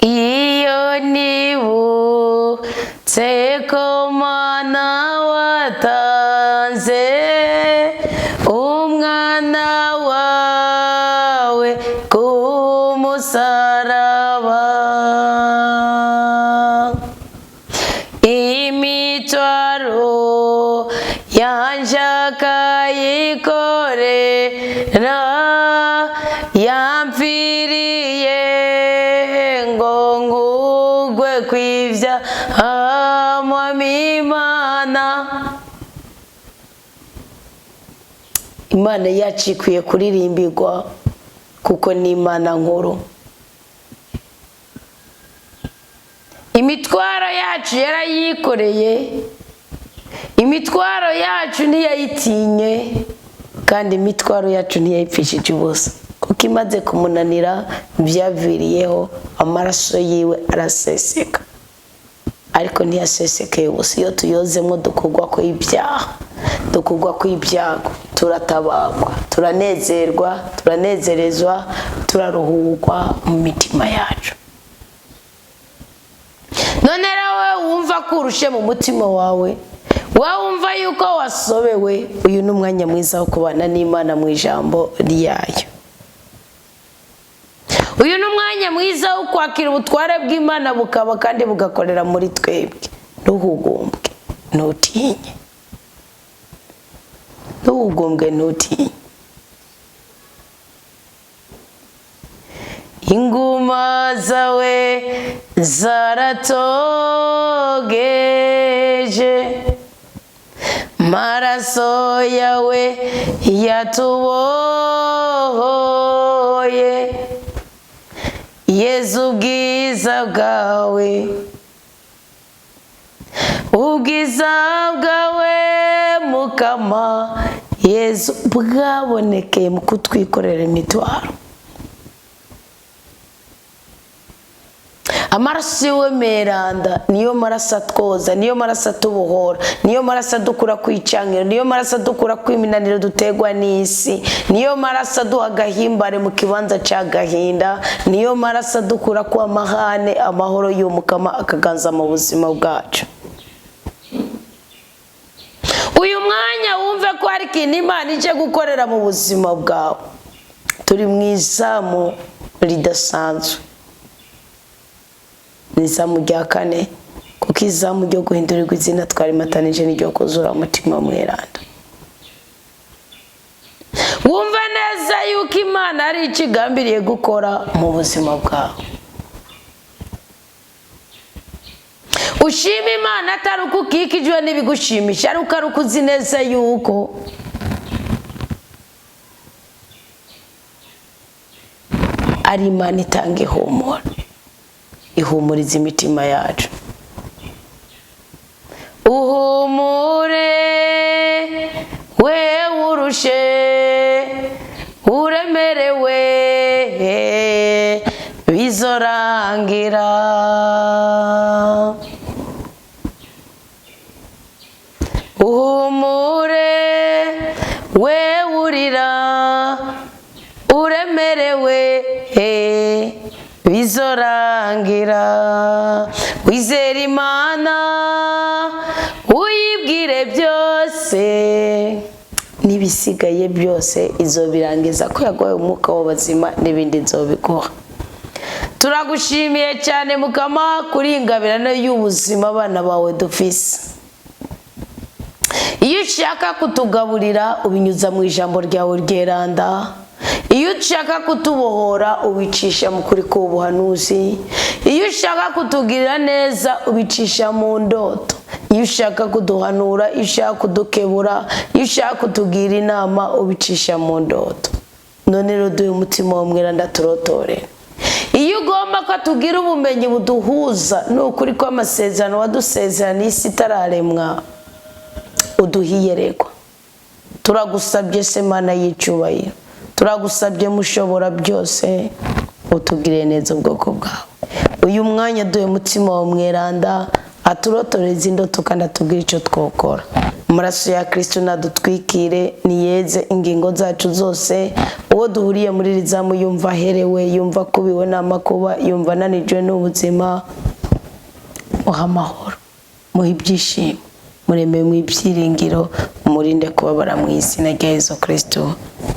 iyo nibutse ko Mana watanze umwana wawe ku musaraba, imitwaro yanje akayikorera, yampfiriye ngo ngugwe kw'ivyaha Imana. Imana yacu ikwiye kuririmbirwa kuko ni Imana nkuru. Imitwaro yacu yarayikoreye, imitwaro yacu ntiyayitinye, kandi imitwaro yacu ntiyayipfishije ubusa, kuko imaze kumunanira byaviriyeho amaraso yiwe araseseka. Ariko ntiyasesekeye ubusa. Iyo tuyozemo dukugwa ko ibyaha, dukugwa ko ibyago, turatabagwa, turanezerwa, turanezerezwa, turaruhurwa mu mitima yacu. None rawe wumva ko urushe mu mutima wawe, wumva yuko wasobewe, uyu ni umwanya mwiza wo kubana n'Imana mu ijambo ryayo. Uyu ni umwanya mwiza wo kwakira ubutware bw'Imana bukaba kandi bugakorera muri twebwe. Ntuhugumbwe, ntutinye. Ntuhugumbwe, ntutinye. Inguma zawe zaratogeje, maraso yawe yatubohoye, Yesu ubwiza bwawe, ubwiza bwawe Mukama Yesu bwabonekeye mu kutwikorera imitwaro. Amaraso yiwe meranda niyo maraso atwoza, niyo maraso atubohora, niyo maraso adukura kwicangiro, niyo maraso adukura kwiminaniro dutegwa n'isi, niyo maraso aduha agahimbare mu kibanza c'agahinda, niyo maraso adukura kwa mahane, amahoro y'Umukama akaganza mu buzima bwacu. Uyu mwanya wumve ko hari ikintu Imana ije gukorera mu buzima bwawe. Turi mu izamu ridasanzwe, izamu rya kane, kuko izamu ryo guhindurirwa izina twarimatanije n'iryo kuzura umutima mweranda. Wumva neza yuko Imana ari ikigambiriye gukora mu buzima bwawe. Ushima Imana atari uko ukikijwe n'ibigushimisha, ariko ari uko uzi neza yuko ari Imana itanga ihumure, ihumuriza imitima yacu. Uhumure we urushe uremerewe, bizorangira. Uhumure we urira uremerewe, bizorangira. Wizere Imana uyibwire byose, n'ibisigaye byose izobirangiza, ko yagoye umwuka w'abazima n'ibindi nzobiguha. Turagushimiye cyane Mukama kuri ingabirano y'ubuzima abana bawe dufise. Iyo ushaka kutugaburira ubinyuza mu ijambo ryawe ryeranda, iyo ushaka kutubohora ubicisha mu kuri k'ubuhanuzi, iyo ushaka kutugirira neza ubicisha mu ndoto, iyo ushaka kuduhanura, iyo ushaka kudukebura, iyo ushaka kutugira inama ubicisha mu ndoto. None rero duhe umutima w'umweranda turotore. Iyo ugomba ko tugira ubumenyi buduhuza n'ukuri kw'amasezerano wadusezerana isi itararemwa, uduhiyerekwa. Turagusabye se Mana y'icubahiro, turagusabye mushobora byose, utugire neza ubwoko bwawe. Uyu mwanya duhe umutima w'umweranda aturotoreze indoto kandi atubwire icyo twokora. Amaraso ya Kristo nadutwikire niyeze ingingo zacu zose, uwo duhuriye muri rizamu yumva herewe, yumva kubiwe n'amakuba, yumva nanijwe n'ubuzima, muha amahoro, muha ibyishimo, mureme mu ibyiringiro, murinde kubabara mu izina rya Yesu Kristo,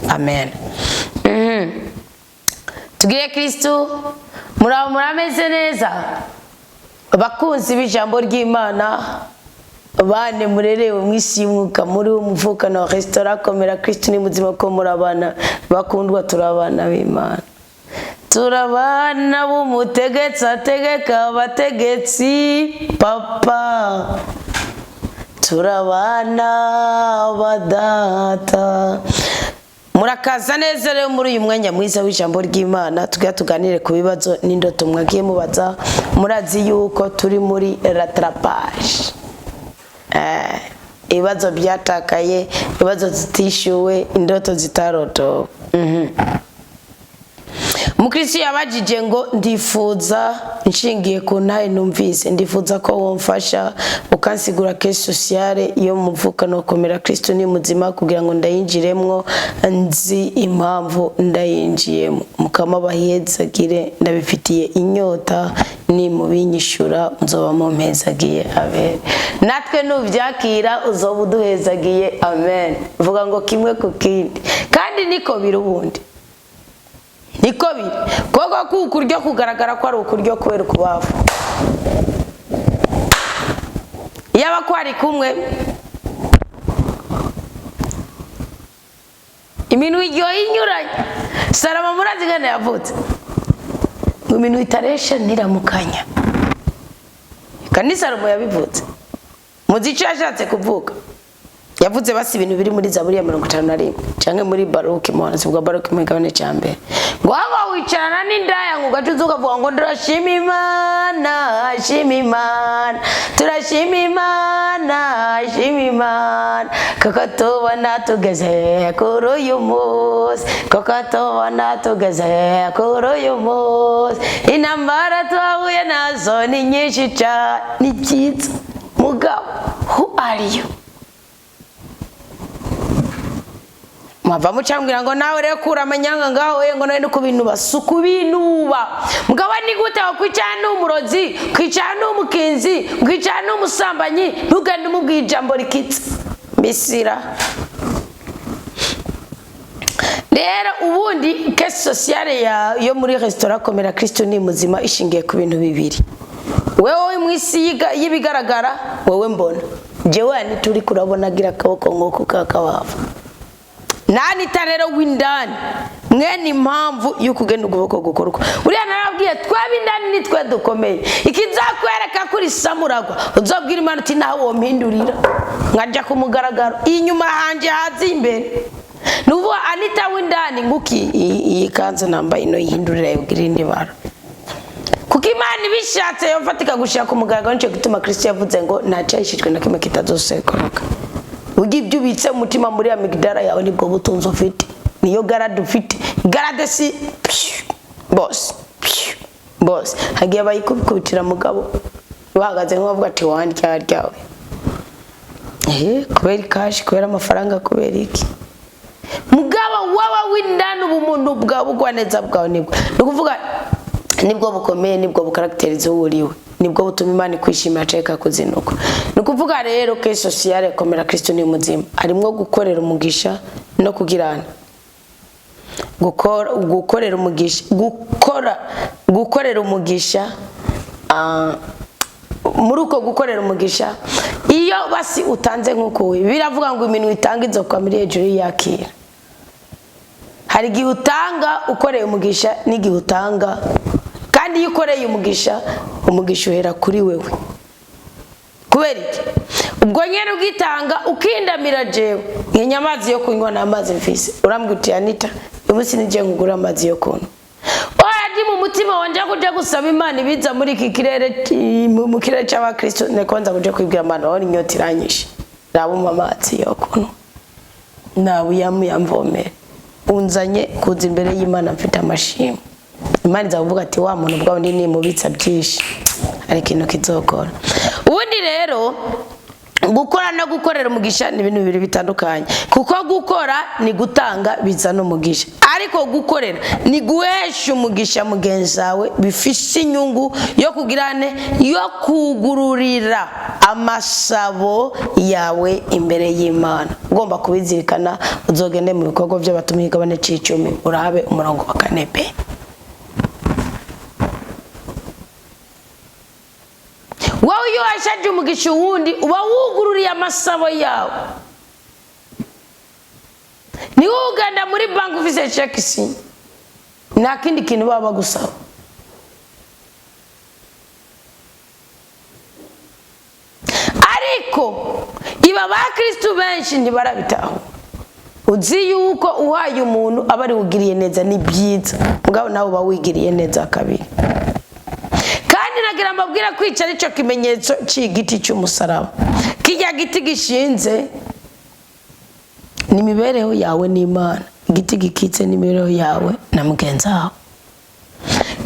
amen. Tugire Kristo, murameze neza bakunzi b'ijambo ry'Imana, bane murerewe mwisi y'umwuka, muri umuvukano wa restaurant Komera Kristo ni muzima ko murabana bakundwa, turabana b'Imana, turabana b'umutegetsi ategeka abategetsi papa, turabana badata. Murakaza neza rero muri uyu mwanya mwiza w'ijambo ry'Imana, tuganire ku bibazo n'indoto mwagiye mubaza. Murazi yuko turi muri rattrapage, ibibazo byatakaye, ibibazo zitishyuwe, indoto zitaroto. Mukristo yabajije ngo ndifuza, nshingiye ku ntahe numvise, ndifuza ko womfasha ukansigura case sociale yo muvukano Komera Kristo ni muzima kugira ngo ndayinjiremwo nzi impamvu ndayinjiyemo. Mukama bahezagire, ndabifitiye inyota, ni mubinyishura nzoba mumpezagiye, amen. Natwe nuvyakira uzoba uduhezagiye, amen. Vuga ngo kimwe ku kindi, kandi niko biri ubundi, niko biri. Koko kukuryo kugaragara ko ari ukuryo kubera kubavu, yaba ko ari kumwe iminwe iryo inyuranye. Salama murazi ngene yavutse ngo iminwe itaresha ntiramukanya, kandi Salomo yabivutse. Muzico yashatse kuvuga, yavuze basi ibintu biri muri Zaburi ya 51 canke muri Baruki, muhanzi bwa Baruki mu gabane ca mbere, ngo aho wicarana n'indaya ngo gacuza ukavuga ngo ndashima Imana, shima Imana, turashima Imana, shima Imana, koko tubona tugeze kuri uyu munsi, koko tubona tugeze kuri uyu munsi, intambara twahuye nazo ni nyinshi cane, ni byiza. Mugabo, who are you? Mwava mucambwira ngo nawe rero kura amanyanga ngaho ngo nawe nuko bintu basuku binuba. Mugabo ni gute wakwicana n'umurozi, kwicana n'umukinzi, kwicana n'umusambanyi, ntugende umubwira ijambo rikitse misira. Rero ubundi case sociale yo muri restaurant Komera Kristo ni muzima ishingiye ku bintu bibiri. Wewe mwisi yibigaragara, wewe mbona jewe ni turi kurabona gira akaboko nk'uko kakabava. Nani tarero windani mwene impamvu y'ukugenda ukuboko gukorwa. Uriya narabwiye twabindani nitwe dukomeye, ikizakwereka kuri samuragwa uzobwira Imana uti nawe wompindurira nkajya kumugaragaro inyuma hanje hazi imbere. Nuvuga Anita windani nguki iyi kanza nambaye ino yihindurira yubwira indi bara, kuko Imana ibishatse yofatika gushaka kumugaragaro. Nico gituma Kristo yavuze ngo ntacayishijwe na kimwe kitazosekoroka. Ugibyo ubitse umutima muri amigdala yawe nibwo butunzi ufite, niyo garade ufite. Garade si boss hagiye bayikubitira mugabo bahagaze nk'abavuga ati wandya ryawe, kubera cash, kubera amafaranga, kubera iki? Mugabo wawe windana ubumuntu bwawe ugwaneza bwawe nibwo nukuvuga, nibwo bukomeye, nibwo bukarakterize uriwe, nibwo butuma Imana kwishimira ceka kuzinuka. Nukuvuga rero case sociale Komera Kristo ni muzima arimwo gukorera umugisha no kugirana, gukorera umugisha, gukorera umugisha. Muri uko gukorera umugisha, iyo basi utanze nk'uko biravuga ngo iminwe itanga inzoka muri hejuru yakira. Hari igihe utanga ukoreye umugisha n'igihe utanga, kandi iyo ukoreye umugisha uhera kuri wewe. Kubera iki? Ubwo nyene ugitanga ukindamira jewe nkenya amazi yo kunywa n'amazi mfise, urambwira uti Anita umunsi nije ngugura amazi yo kunywa. Ndi mu mutima wanje kuja gusaba Imana ibiza muri iki kirere, mu kirere cy'abakristo nekonza kuja kwibwira Imana aho inyota iranyishe, ndabuma amazi yo kunywa nawe yamvomere, unzanye kuza imbere y'Imana mfite amashimwe. Imana izavuga ati wa muntu bwawe ndi nimubitsa byinshi, ari ikintu kizokora. Ubundi rero gukora no gukorera umugisha ni ibintu bibiri bitandukanye, kuko gukora ni gutanga bizana umugisha, ariko gukorera ni guhesha umugisha mugenzi wawe bifise inyungu yo kugirane yo kugururira amasabo yawe imbere y'Imana. Ugomba kubizirikana uzogende mu bikorwa by'abatumwa igabane c'icumi urabe umurongo wa 4b. Wawe iyo washaje umugisha wundi uba wugururiye amasabo yawe. Ni uganda muri bank ufise check si nta kindi kintu baba gusaba. Ariko iba ba Kristo benshi ntibarabitaho. Uzi yuko uhaye umuntu abari ugiriye neza ni byiza, mugabo nawe uba wigiriye neza kabiri. Nagira mbabwira kwica arico kimenyetso c'igiti cy'umusaraba. Kijya giti gishinze ni mibereho yawe n'Imana, igiti gikitse ni mibereho yawe na mugenzi wawe.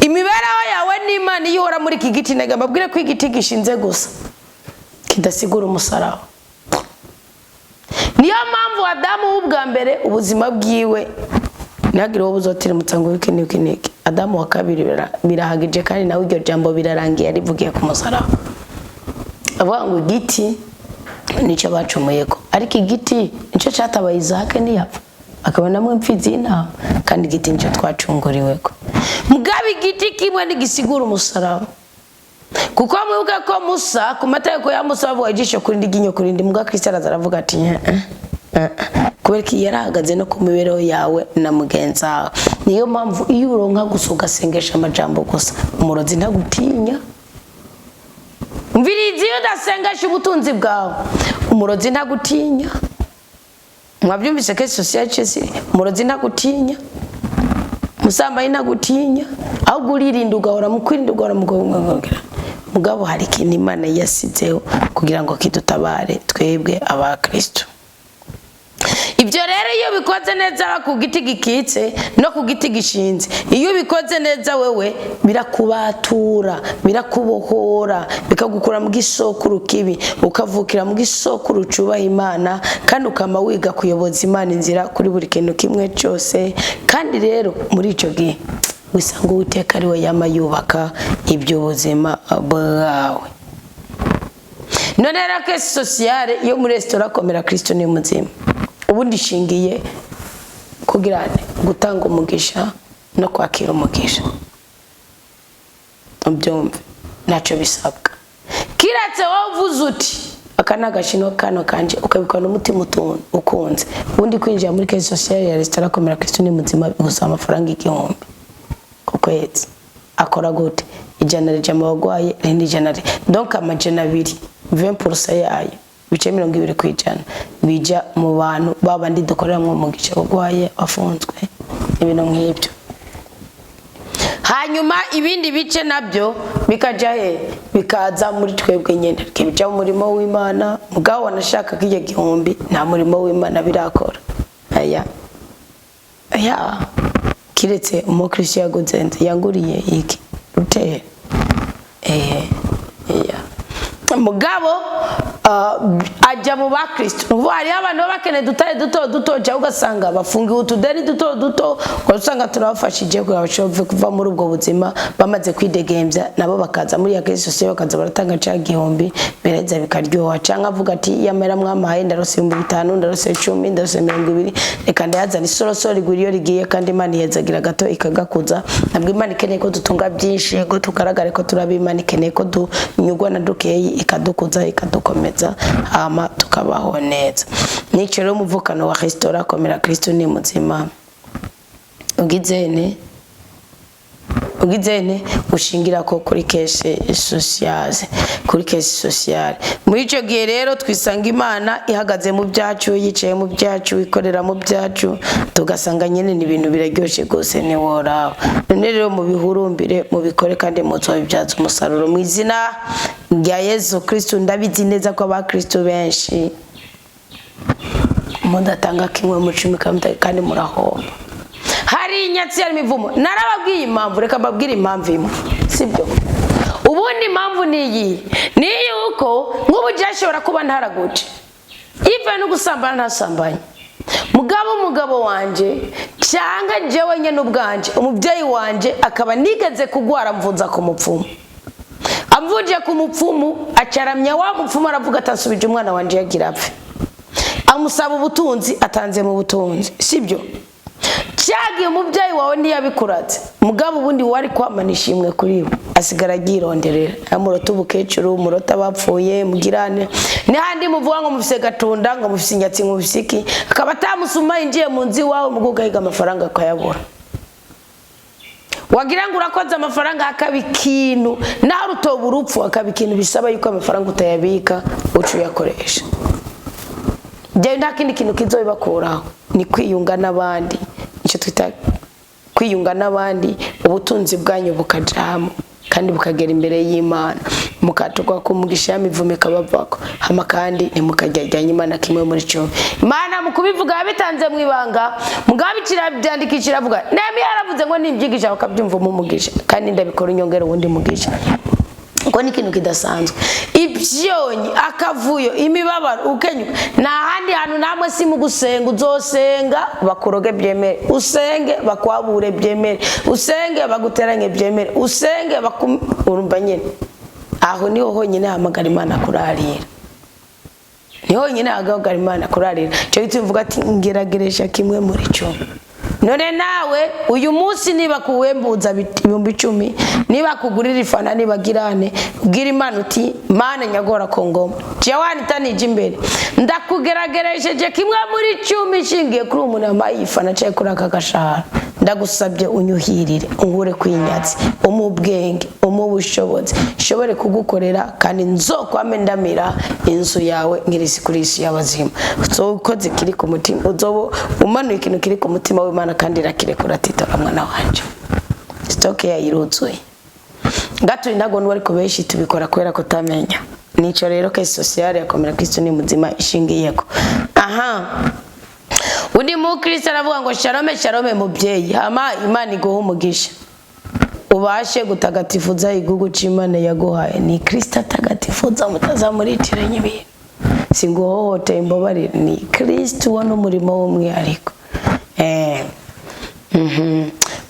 Imibereho yawe n'Imana iyo uhora muri iki giti, nagira mbabwira ko igiti gishinze gusa kidasigura umusaraba. Niyo mpamvu Adamu ubwa mbere ubuzima bwiwe nagire wo buzotira mutsango w'ikiniki. Adamu wa kabiri birahagije kandi nawe iryo jambo birarangiye arivugiye ku musaraba. Avuga ngo igiti nico bacumuyeko, ariko igiti nico cyatabaye Isaka ntiyapfa akabonamo impfizi y'intama, kandi igiti nico twacunguriweko. Mugabe igiti kimwe nigisigura umusaraba, kuko mwibuka ko Musa ku mategeko ya Musa bavuga ijisho kurindi ginyo kurindi, muga Kristo aravuga ati kubera ko yarahagaze no ku mibereho yawe na mugenzi wawe. Niyo mpamvu iyo uronka gusa ugasengesha amajambo gusa, umurozi ntagutinya. Umvirizi iyo udasengesha ubutunzi bwawe, umurozi ntagutinya. Mwabyumvise ko social chesi, umurozi ntagutinya, musambaye ntagutinya, ahubwo uririnda ugahora mu kwirinda ugahora mu gongongera. Mugabo hari ikintu Imana yasizeho kugira ngo kidutabare twebwe aba Kristo. Ibyo rero iyo bikoze neza ku giti gikitse no ku giti gishinze, iyo bikoze neza wewe birakubatura, birakubohora, bikagukura mu gisokuru kibi, ukavukira mu gisokuru cubaha Imana, kandi ukama wiga kuyoboza Imana inzira kuri buri kintu kimwe cyose. Kandi rero muri ico gihe wisanga Uwiteka ari we yama yubaka ibyo buzima bwawe. None rero kesi sociale iyo muri restaurant Komera Kristo ni muzima, ubundi shingiye kugirane gutanga umugisha no kwakira umugisha. Ubyumve naco bisabwa. Kiratse wavuze uti akanagashino kano kanje ukabikora umutima ukunze, ubundi kwinjira muri kesi sociale ya restaurant Komera Kristo ni muzima bigusaba amafaranga 1000 ku kwezi. Akora gute? Ijana rije mu bagwaye rindi ijana donc amajana 2 20% yayo bice 20% bija mu bantu babandi dukorera mu mugisha bagwaye afunzwe ibintu nk'ibyo. Hanyuma ibindi bice nabyo bikaja bikaza muri twebwe nyene, kibija mu murimo w'Imana. Mugabo wanashaka kije 1000 nta murimo w'Imana birakora. Aya kiretse umukristo yaguzenze yanguriye iki ruteye mugabo ajya mu bakristo. Nuko hari abantu bakene dutare duto cyo ugasanga bafungiwe utudeni duto ugasanga turabafashije kubashove kuva muri ubwo buzima bamaze kwidegembya, nabo bakaza muri ya Kristo se bakaza baratanga ca 1000 bereza bikaryoha, cyangwa avuga ati yamera mwamaye ndarose 5000 ndarose 10 ndarose 20 reka ndayaza ni sorosori guriyo rigiye, kandi Imana yezagira gato ikagakuza. Nabwo Imana ikeneye ko dutunga byinshi ngo tugaragare ko turabimana, ikeneye ko dunyugwa na dukeyi ikadukuza ikadukomeza hama tukabaho neza. Nico rero umuvukano wa restaurant Komera Kristo ni muzima ugizene ushingira ko kuri kese sociale. Muri ico gihe rero twisanga Imana ihagaze mu byacu, yicaye mu byacu, ikorera mu byacu, tugasanga nyene ni ibintu biraryoshe gose ni wora. None rero mu bihurumbire mu bikore kandi muzobibyaza umusaruro mu izina rya Yesu Kristo. Ndabizi neza ko aba Kristo benshi mudatanga kimwe mu 10 kandi murahomba. Hari inyatsi ya mivumo narababwiye impamvu, reka mbabwire impamvu imwe, sibyo? ubundi impamvu niyi ni yuko nk'ubu byashobora kuba ntaraguje ive no gusambana ntasambanye umugabo wanje cyangwa jewe nyene ubwanje umubyeyi wanje akaba nigeze kugwara mvuza ku mupfumu amvuje ku mupfumu acaramya wa mupfumu aravuga atasubije umwana wanje yagira apfe amusaba ubutunzi atanze mu butunzi sibyo cyagiye umubyeyi wawe ntiyabikuratse mugabo ubundi wari kwamanisha imwe kuri we asigara agironderera amurota ubukecuru umurota bapfuye mugirane n'ahandi muvuga ngo mufise gatunda ngo mufise inyatsi ngo mufisiki akaba atamusuma yinjiye mu nzi wawe mugugahiga amafaranga akayabura wagira ngo urakoze amafaranga akabikintu naho rutoba urupfu akabikintu bisaba yuko amafaranga utayabika ucu yakoresha je nta kindi kintu kizobakuraho ni kwiyunga n'abandi icyo twita kwiyunga n'abandi ubutunzi bwanyu bukajamo kandi bukagera imbere y'Imana mukatukwa kumugisha yamivume kabavako hama kandi ntimukajyajyanye Imana kimwe muri cyo Imana mukubivuga bitanze mu ibanga mugabikira byandikishira avuga nemi yaravuze ngo nimbyigisha bakabyumva mu mugisha kandi ndabikora inyongera ubundi mugisha ko ni kintu kidasanzwe ibyonyi akavuyo imibabaro ukenyuka na handi hantu namwe si mu gusenga uzosenga bakuroge byemere usenge bakwabure byemere usenge baguteranye byemere usenge urumva nyene aho niho honyine hamagara Imana kurarira niho nyine hamagara Imana kurarira cyo gituma ati ngerageresha kimwe muri cyo none nawe uyu munsi niba kuwembuza 10,000 niba kugurira ifana nibagirane ubwira Imana uti Mana nyagora kongoma jawani tanije imbere ndakugerageresheje kimwe muri 10 shingiye kuri umuntu yamaye ifana cyaye kuri aka gashara ndagusabye unyuhirire unkure kwinyatsi umubwenge umubushobozi shobore kugukorera kandi nzokwame ndamira inzu yawe ngirisi kuri isi y'abazima uzokoze kiri ku mutima uzobo umanuye ikintu kiri ku mutima w'Imana kandi rakirekura titora mwana wanje stoke yayiruzuye gato ndago n'wari kubeshi tubikora kwera ko tamenya nico rero ke sociale yakomera Kristo ni muzima ishingiyeko undi mu Kristo aravuga ngo shalome mubyeyi hama Imana iguha umugisha ubashe gutagatifuza igugu c'Imana yaguhaye ni Kristo atagatifuza mutazamuritire nyibintu singohote imbobarire ni Kristo wano umurimo w'umwihariko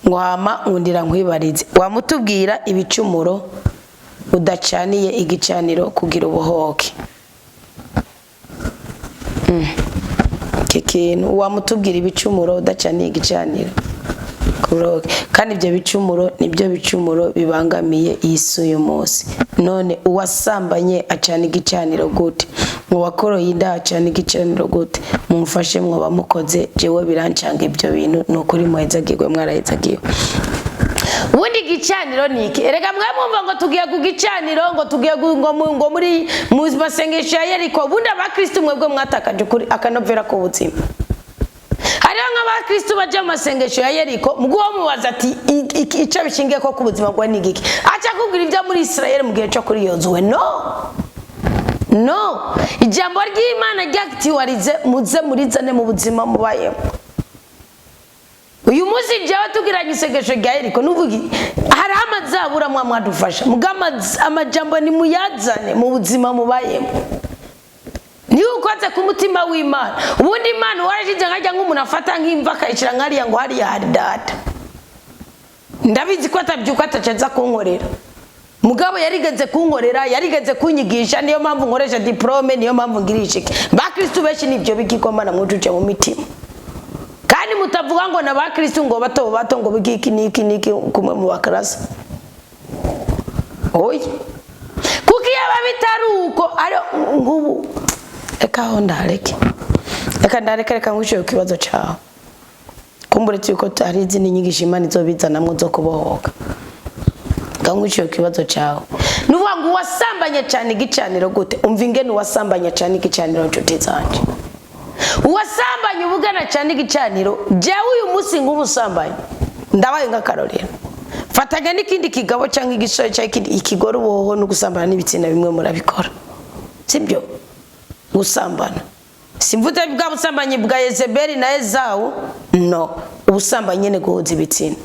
ngo hama undira nkwibarize wamutubwira ibicumuro udacaniye igicaniro kugira ubuhoke kintu wamutubwira ibicumuro udacaniye igicaniro kuroke kandi ibyo bicumuro nibyo bicumuro bibangamiye Yesu uyu munsi none uwasambanye acana igicaniro gute mu bakoroye inda acana igicaniro gute mumfashe mwo bamukoze jewe birancanga ibyo bintu nukuri muhezagirwe mwarahezagiwe ubundi gicaniro niki erega mwamumva ngo tugiye kugicaniro ngo tugiye ngo muri mu masengesho ya Yeriko ubundi abakristo mwebwe mwatakaje kuri akanovera ko buzima hariho nk'abakristo baje mu masengesho ya Yeriko mugwo mubaza ati ica bishingiye ko kubuzima bwa nigiki acha kugira ibya muri Israel mu gihe cyo kuri Yozuwe no ijambo ry'Imana ryakitiwarize muze murizane mu buzima mubayemo uyu munsi byawe tugiranye isengesho rya Yeriko nuvugi hari amazabura mwadufasha mugama amajambo ni muyazane mu buzima mubayemo ni ukoze ku mutima w'Imana ubundi Imana warashije nkajya nk'umuntu afata nk'imva akayicira nkariya ngo hari ya data ndabizi ko atabyuka atacaza kunkorera mugabo yarigeze kunkorera yarigeze kunyigisha niyo mpamvu nkoresha diplome niyo mpamvu ngirishike bakristo benshi nibyo bigikoma mwujuje mu mitima kandi mutavuga ngo n'abakristo ngo bato ngo bigiki niki kumwe mu bakarasa oyi kuki yaba bitaruko ari ngubu eka hondareke eka ndareka ngwishoye kibazo cyawe kumbure cyuko ari izindi nyigisho Imana izobizana mwo zo kubohoka ngwishoye kibazo cyawe nuvuga ngo wasambanye cyane igicaniro gute umva ingene wasambanye cyane igicaniro nshuti zanje wasambanye ubugana cyane igicaniro jewe uyu munsi ngubusambanye ndabaye ngakarorero fatanya n'ikindi kigabo cyangwa igishoye cyangwa ikigoro boho no gusambana n'ibitsina bimwe murabikora sibyo gusambana simvuze bwa busambanye bwa Yezebeli na Ezawu no ubusambanye ne guhuza ibitsina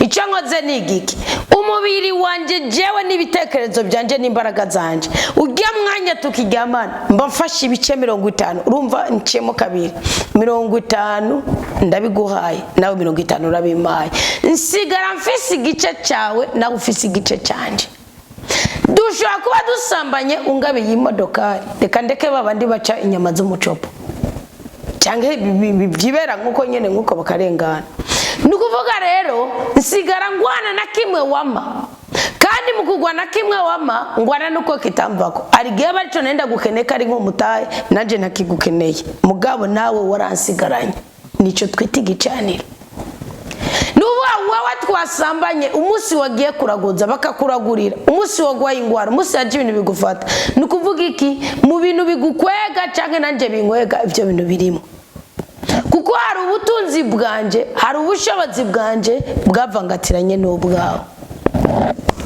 icyo nkoze ni igiki umubiri wanje jewe n'ibitekerezo byanje n'imbaraga zanje ujya mwanya tukiryamana mbafashe ibice 50 urumva ncemo kabiri 50 ndabiguhaye nawe 50 urabimaye nsigara mfise igice cyawe nawe ufise igice cyanje dushobora kuba dusambanye ungabiye imodokari reka ndeke babandi baca inyama z'umucopo cyangwa byibera nkuko nyene nkuko bakarengana nukuvuga rero nsigara ngwana na kimwe wama kandi mukugwana kimwe wama ngwana nuko kitamvako arigiye barico nenda gukeneka ari nk'umutaye nanje nakigukeneye mugabo nawe waransigaranye nico twita igicaniro wawe twasambanye umunsi wagiye kuraguza bakakuragurira umunsi wagwaye ingwara umunsi yaje ibintu bigufata nukuvuga iki mu bintu bigukwega canke nanje binkwega ivyo bintu birimo kuko hari ubutunzi bwanje hari ubushobozi bwanje bwavangatiranye n'ubwawe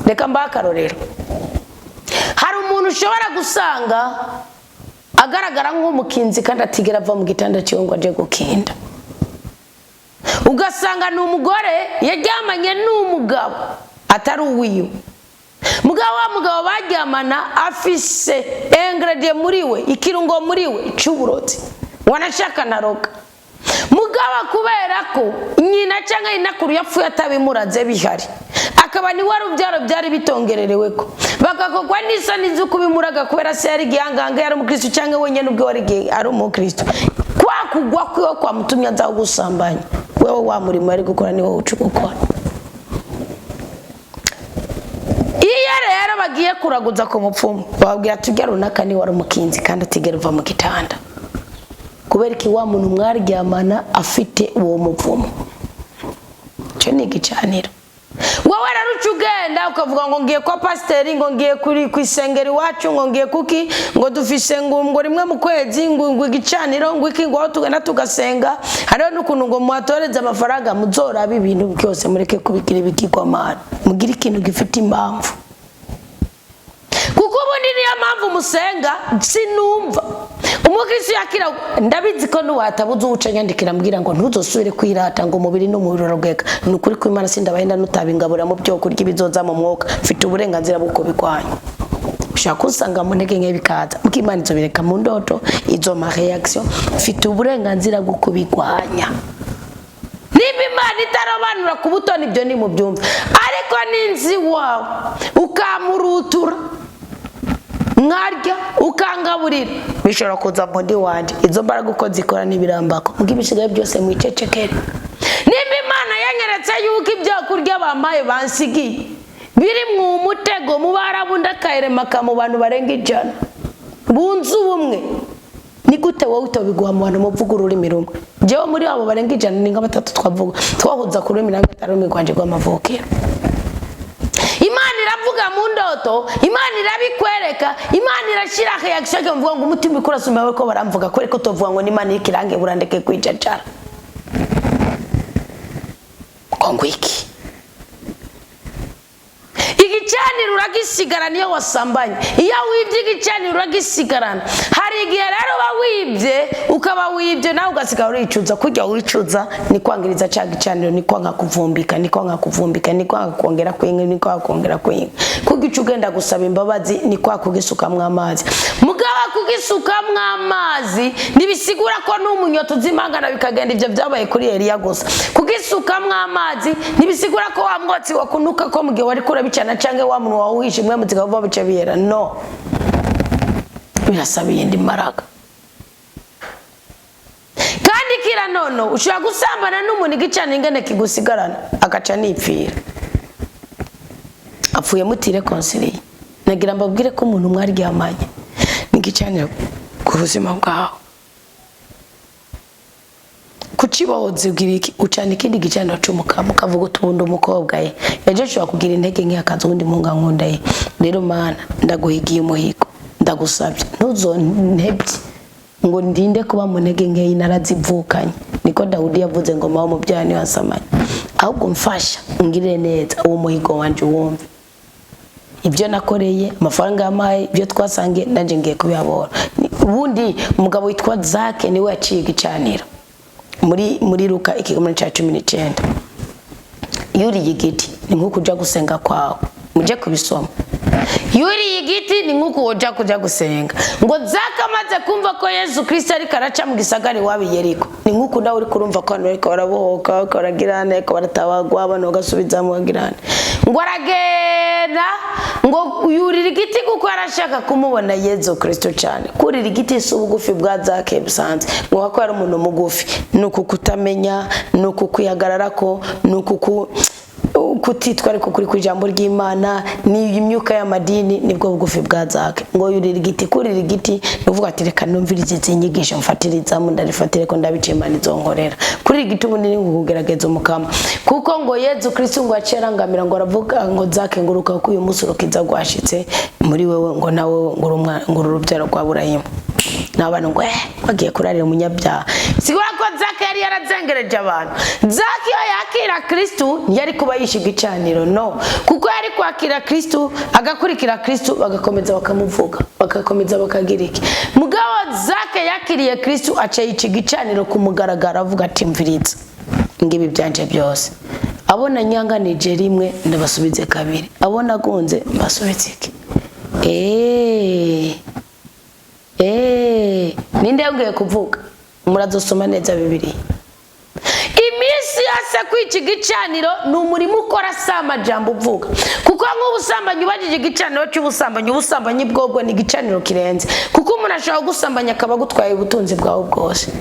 reka mbakarorero hari umuntu ushobora gusanga agaragara nk'umukinzi kandi atigera ava mu gitanda cyo ngo aje gukinda ugasanga n'umugore yaryamanye n'umugabo atari uwiwe mugabo baryamana afise ingredient muri we ikirungo muri we cy'uburozi wanashaka naroga mugabo kubera ko nyina cyangwa inakuru yapfuye atabimuraze bihari akaba ni wari ubyaro byari bitongererewe ko bakakogwa n'isani zo kubimuraga kubera se yari gihanganga yari umukristo cyangwa wenyene ubwo wari ari umukristo kwa kugwa kwiyo kwa mutumya nza gusambanya wewe wa murimo ari gukora ni wowe ucu gukora iyo rero bagiye kuraguza ku mupfumu babwira tujya runaka ni wari umukinzi kandi atigera uva mu gitanda kubera ki wa muntu mwaryamana afite uwo mupfumu cyo ni igicaniro wowe rero ucugenda ukavuga ngo ngiye kwa pasiteri ngo ngiye kuri kwisengera iwacu ngo ngiye kuki ngo dufise ngo rimwe mu kwezi ngo igicaniro ngo iki ngo tugenda tugasenga hariho n'ukuntu ngo muhatoreze amafaranga muzoraba ibintu byose mureke kubigira ibigirwamana mugira ikintu gifite impamvu kuko ubundi niyo mpamvu musenga sinumva umukristo yakira ndabizi ko nuwatabuze uca nyandikira mbwira ngo ntuzosubire kwirata ngo mubiri n'umubiri urogeka nukuri ko Imana sindabahenda nutabingabura mu byo kurya bizoza mu mwuka mfite uburenganzira buko bikwanya ushaka kusanga mu ntege nke bikaza mukimana izo bireka mu ndoto izo ma reaction mfite uburenganzira bwo kubigwanya nimba Imana itarobanura ku butoni ibyo ni mu byumva ariko ninzi wawe ukamurutura mwarya ukangaburira bishobora kuza muri wanje izo mbaraga uko zikora n'ibirambako mugibishigaye byose mwicecekere nimba Imana yanyeretse yuko ibyo kurya bamaye bansigi biri mu mutego mu barabunda kairemaka mu bantu barenga 100 bunzu bumwe ni gute wowe utobiguha mu bantu muvuga ururimi rumwe jewe muri abo barenga 100 ni nka batatu twavuga twahuza kuri 5 kwanje rw'amavukiro Imana iravuga mu ndoto Imana irabikwereka Imana irashira reaction yo mvuga ngo umutima ikurasuma we ko baramvuga ko ariko tovuga ngo n'Imana ikirange burandeke kwijacara ngo iki igicaniro uragisigara niyo wasambanye iyo wibye igicaniro uragisigarana hari igihe rero bawibye ukaba wibye nawe ugasigara uricuza kujya uricuza ni kwangiriza cya gicaniro ni kwanga kuvumbika ni kwanga kuvumbika ni kwanga kongera kwinga ni kwanga kongera kwinga kugica ugenda gusaba imbabazi ni kwa kugisukamwa amazi mugaba kugisukamwa amazi nibisigura ko n'umunyoto zimangana bikagenda ivyo byabaye kuri Eliya gusa kugisukamwa amazi nibisigura ko wa mwotsi wakunuka ko mugihe wari kurabicana cange wa muntu wawishe mwe muziga vuba bice biyera no birasabiye indi mbaraga kandi kira nono ushaka gusambana n'umuntu igicana ingene kigusigarana agaca nipfira apfuye mutire konsiliye nagira mbabwire ko umuntu mwaryamanye n'igicaniro ku buzima bwawe kucibohoze ugiriki ucana ikindi gicaniro cy'umukamo ukavuga utubundi umukobwa ye yaje ashobora kugira intege nke akaza undi munga nkunda ye rero Mana ndaguhigiye umuhigo ndagusabye ntuzontebye ngo ndinde kuba mu ntege nke inarazivukanye niko Dawudi yavuze ngo mawo mubyara ni wasamanye ahubwo mfasha ungirire neza uwo muhigo wanje wumve ibyo nakoreye amafaranga yamaye ibyo twasangiye nanje ngiye kubiyabora ubundi umugabo witwa Zake niwe yaciye igicaniro muri Luka 19 yuriye igiti ni nko kuja gusenga kwawe, muje kubisoma. Yuriye igiti ni nko kuja gusenga. Ngo Zaka amaze kumva ko Yesu Kristo ari karaca mu gisagari wabi Yeriko, ni nko nawe uri kurumva ko abantu bariko barabohoka, ko baragirane, ko baratabagwa, abantu bagasubiza mu bagirane. Ngo aragenda ngo yurira igiti kuko arashaka kumubona Yesu Kristo cyane. Kurira igiti si ubugufi bwa Zaka busanzwe, ngo wako ari umuntu mugufi, nuko kutamenya, nuko kwihagararako, nuko kutitwa ariko kuri ku ijambo ry'Imana, ni imyuka y'amadini, nibwo bugufi bwa Zaka. Ngo yurira igiti, kurira igiti nuvuga ati reka numvirize inyigisho mfatiriza mu ndarifatire ko ndabicimana izonkorera. Kurira igiti ubundi ni kugerageza umukama, kuko ngo Yesu Kristo ngo acerangamira ngo aravuga ngo Zaka nguruka ko uyu munsi urukiza gwashitse muri wewe, ngo nawe ngo urubyaro rwa Aburahamu. N'abantu ngo bagiye kurarira umunyabyaha. Sigura ko Zaka yari yarazengereje abantu. Zaka iyo yakira Kristo yari kuba yishiga icaniro, no, kuko yari kwakira Kristo agakurikira Kristo bagakomeza bakamuvuga, bagakomeza bakagira iki. Mugabo Zaka yakiriye Kristo aca yishiga icaniro kumugaragara avuga ati mviriza ngibi byanje byose, abona nyanganije rimwe ndabasubize kabiri, abona gonze mbasubize iki. Ninde yongeye kuvuga? Murazosoma neza Bibiliya. Imisi yose kwica igicaniro ni umurimo ukora sama jambo uvuga, kuko nk'ubusambanyi ubajije igicaniro cy'ubusambanyi, ubusambanyi bwobwo ni igicaniro kirenze, kuko umuntu ashobora gusambanya akaba gutwaye ubutunzi bwawe bwose.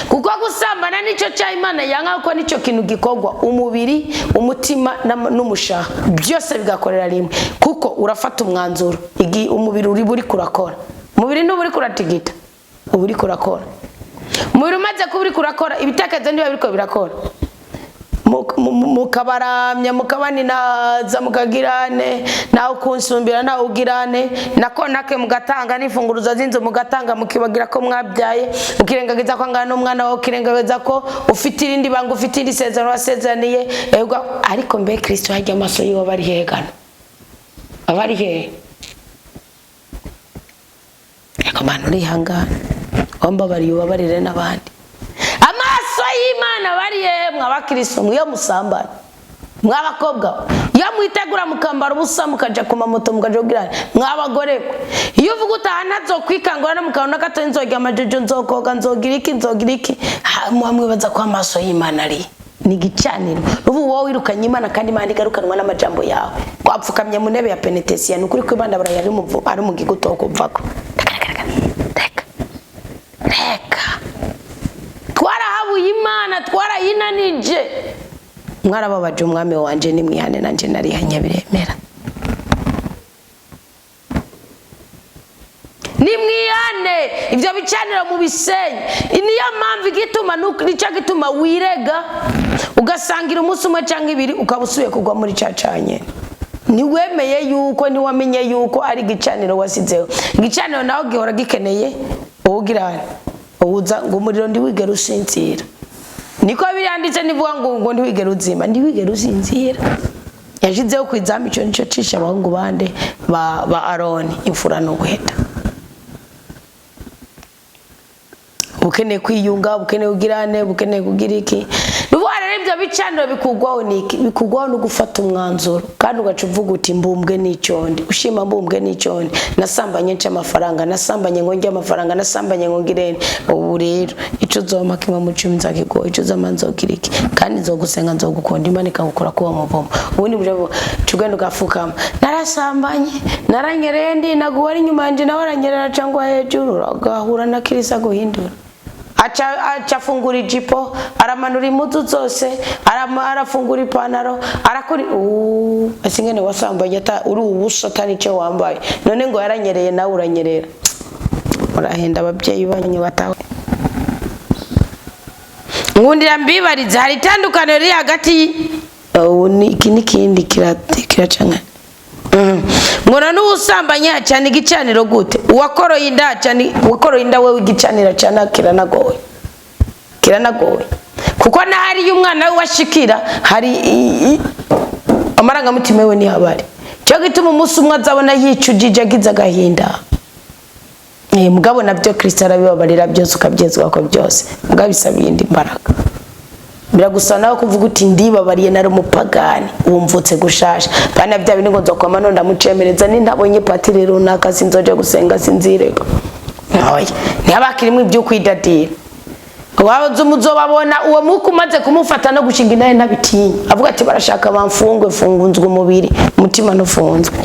Kuko gusambana nicyo cya Imana yanga, ko nicyo kintu gikogwa umubiri, umutima n'umushaha byose bigakorera rimwe, kuko urafata umwanzuro umubiri uri kurakora, umubiri n'uburi kuratigita, uburi kurakora. Umubiri umaze kuburi kurakora, ibitekerezo niba biriko birakora, mukabaramya mukabani naza mukagirane, nawe kunsumbira nawe ugirane, nako nake mugatanga n'ifunguruzo z'inzu mugatanga, mukibagira ko mwabyaye, ukirengagiza ko ngana umwana wawe, ukirengagiza ko ufite irindi banga, ufite iri sezerano wasezeraniye. Ariko mbe Kristo hajya amaso yiwe bari hegana, abari hehe? Abantu urihangana, wambabariye ubabarire n'abandi. Amaso y'Imana bari hehe mw'abakristo? Mwiyo musambana, mw'abakobwa iyo mwitegura mukambara ubusa mukaja ku mamoto mukaja kugirana, mw'abagore iyo uvuga utahana nzokwikangura no mukabona gato nzogya amajojo, nzokoga, nzogira iki, mwibaza ko amaso y'Imana ari ni gicaniro. Ubu wowe wirukanye Imana kandi Imana igarukanwa n'amajambo yawe, wapfukamye mu ntebe ya penetesiya, nukuri ko Imana barayari mu giguto kumvako. Reka twarahabuye Imana, twarayinanije. Mwarababaje umwami wanje, nimwihane nanje narihanye biremera. Nimwihane ibyo bicanira mu bisenyi. Niyo mpamvu igituma nicyo gituma wirega ugasangira umunsi umwe cyangwa ibiri ukabusuye kugwa muri cacanye. Niwemeye yuko niwamenye yuko ari gicaniro wasizeho. Gicaniro nawe gihora gikeneye ubugirane, ubuza ngo umuriro ndiwigera usinzira. Niko biranditse nivuga ngo ndiwigera uzima, ndiwigera usinzira. Yashizeho kwizama icyo nicyo cisha abahungu bande ba Aroni, imfura n'ubuheta. Bukeneye kwiyunga, bukeneye ugirane, bukeneye kugira iki. Rero ibyo bicaniro bikugwaho niki? Bikugwaho no gufata umwanzuro, kandi ugaca uvuga uti mbumbwe n'icyondi, ushima mbumbwe n'icyondi, nasambanye nce amafaranga, nasambanye ngonge amafaranga, nasambanye ngongirene. Ubu rero ico uzoma kimwe mu 10 nzakigo, ico uzamanzogira iki, kandi nzogusenga, nzogukunda, Imana ikagukora kuba muvomo. Ubundi buryo cugenda ugafukama, narasambanye, naranyereye ndi naguwari nyuma yanje, nawe aranyerera cyangwa hejuru, agahura na Kirisa guhindura. Acha fungura ijipo, aramanura impuzu zose, arafungura ipantaro, arakuri asingene wasambanye uri ubusa atari cyo wambaye, none ngo yaranyereye nawe uranyerera. Urahenda ababyeyi banyu batawe. Ngundira mbibariza, hari itandukaniro riri hagati iki n'ikindi kiracanga. Ngora n'ubusambanye cyane igicaniro gute? Uwakoroye inda cyane, uwakoroye inda wewe igicaniro cyane kiranagoye. Kuko nahari umwana we washikira, hari amarangamutima we ni habari. Cyo gituma umunsi umwe azabona yicujije agize agahinda. Mugabo nabyo Kristo arabibabarira byose, ukabyezwa ko byose. Mugabo bisaba indi mbaraga. biragusa nawe kuvuga uti ndibabariye nari umupagani wumvutse gushasha bana bya bindi ngo nzokoma no ndamucemereza ni ntabonye patiri runaka sinzoje gusenga sinzireka oya ntiyabakirimo ibyo kwidadira wabaze umuzobabona uwo muku maze kumufata no gushinga inaye nabitinya avuga ati barashaka bamfungwe fungunzwe umubiri umutima nufunzwe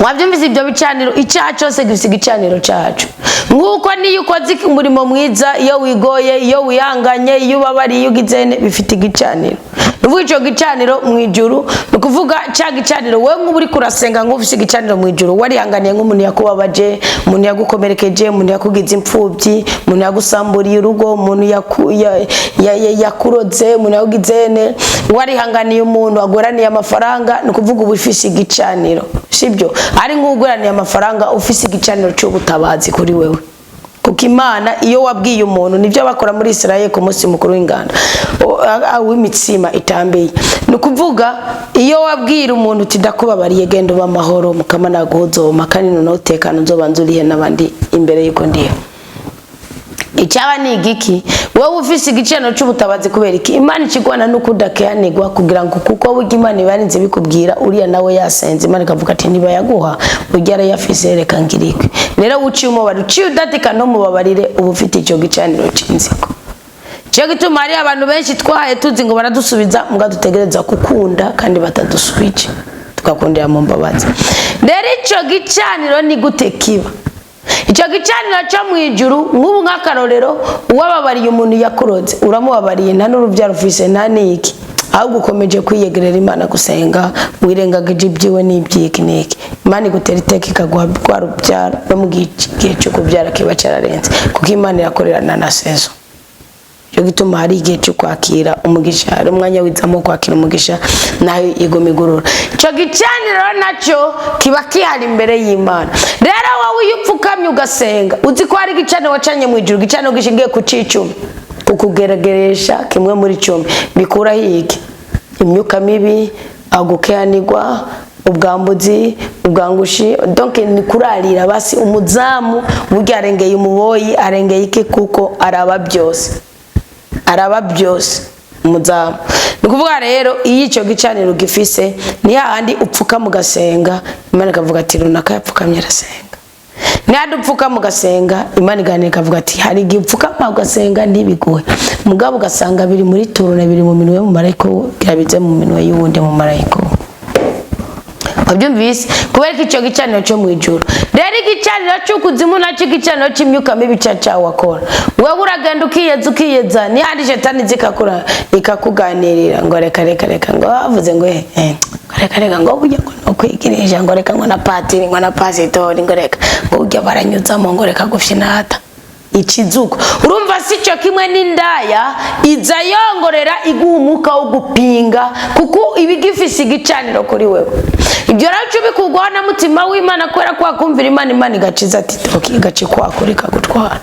wabyumvise ibyo bicaniro icyaha cyose gifite igicaniro cyacu nguko niyo ukoze umurimo mwiza iyo wigoye iyo wihanganye iyo ubabariye iyo ugizene bifite igicaniro nuvuga icyo gicaniro mu ijuru nukuvuga cya gicaniro wewe nk'ubu uri kurasenga nk'ufite igicaniro mu ijuru warihanganiye nk'umuntu yakubabaje umuntu yagukomerekeje umuntu yakugize impfubyi umuntu yagusamburiye urugo umuntu yakuroze umuntu yagizene warihanganiye umuntu agoraniye amafaranga nukuvuga ubu ufite igicaniro sibyo ari nk'uguraniye amafaranga ufise igicaniro cy'ubutabazi kuri wewe kuko Imana iyo wabwiye umuntu nibyo bakora muri Israel ku munsi mukuru w'inganda w'imitsima itambeye nukuvuga iyo wabwira umuntu uti ndakubabariye genda uba amahoro mukama naguhozoma kandi noneho utekana nzobanzuriye n'abandi imbere yuko ndiye icyaba ni igiki wowe ufise igicaniro cy'ubutabazi kubera iki Imana ikigwana nuko udakeanirwa kugira ngo kuko burya Imana ibarinze bikubwira uriya nawe yasenze Imana ikavuga ati niba yaguha burya yarayafise reka ngirikwe rero uciye umubari uciye udatika no mubabarire uba ufite icyo gicaniro cy'inziko cyo gituma hari abantu benshi twahaye tuzi ngo baradusubiza mbwa dutegereza gukunda kandi batadusubije tukakundira mu mbabazi rero icyo gicaniro ni gute kiba icyo gicaniro cyo mu ijuru nk'ubu nk'akarorero uwababariye umuntu yakuroze uramubabariye nta n'urubyaro ufise nta n'iki ahubwo ukomeje kwiyegerera Imana gusenga wirengagije ibyiwe n'ibyiki n'iki Imana igutera iteka ikaguha rwa rubyaro no mu gihe cyo kubyara kiba cyararenze kuko Imana irakorerana na sezo cyo gituma hari igihe cyo kwakira umugisha hari umwanya wizamo kwakira umugisha nayo igomigurura cyo gicaniro nacyo kiba kihari imbere y'Imana rero wowe uyupfukamye ugasenga uzi ko hari gicaniro wacanye mu ijuru gicaniro gishingiye ku cicumi ukugerageresha kimwe muri 10 bikura hiki imyuka mibi agukeanirwa ubwambuzi ubwangushi donc ni kurarira basi umuzamu burya arengeye umuboyi arengeye iki kuko araba byose umuzamu nikuvuga rero iyo icyo gicaniro gifise ni handi upfuka mugasenga Imana ikavuga ati runaka yapfukamye arasenga ni handi upfuka mugasenga Imana iganira ikavuga ati hari igihe upfuka mugasenga ntibiguhe mugabo ugasanga biri muri turune biri mu minwe mu marayika birabize mu minwe y'uwundi mu marayika abyumvise kubera ko icyo gicaniro cyo mu ijuru rero igicaniro cy'ukuzimu nacyo gicaniro cy'imyuka mibi cyawakora wowe uragenda ukiyeza ni handi shetani zikakura ikakuganirira ngo reka ngo bavuze ngo reka ngo burya ngo no kwigirisha ngo reka ngo na patiri ngo na pasitori ngo reka ngo burya baranyuzamo ngo reka gufyinata ikizuko urumva si cyo kimwe n'indaya iza yongorera iguhumuka wo gupinga kuko ibigifise igicaniro kuri wewe ibyo rero cyo bikugwa na mutima w'Imana kwera kwa kumvira Imana igaciza ati toki igaci kwakurika gutwara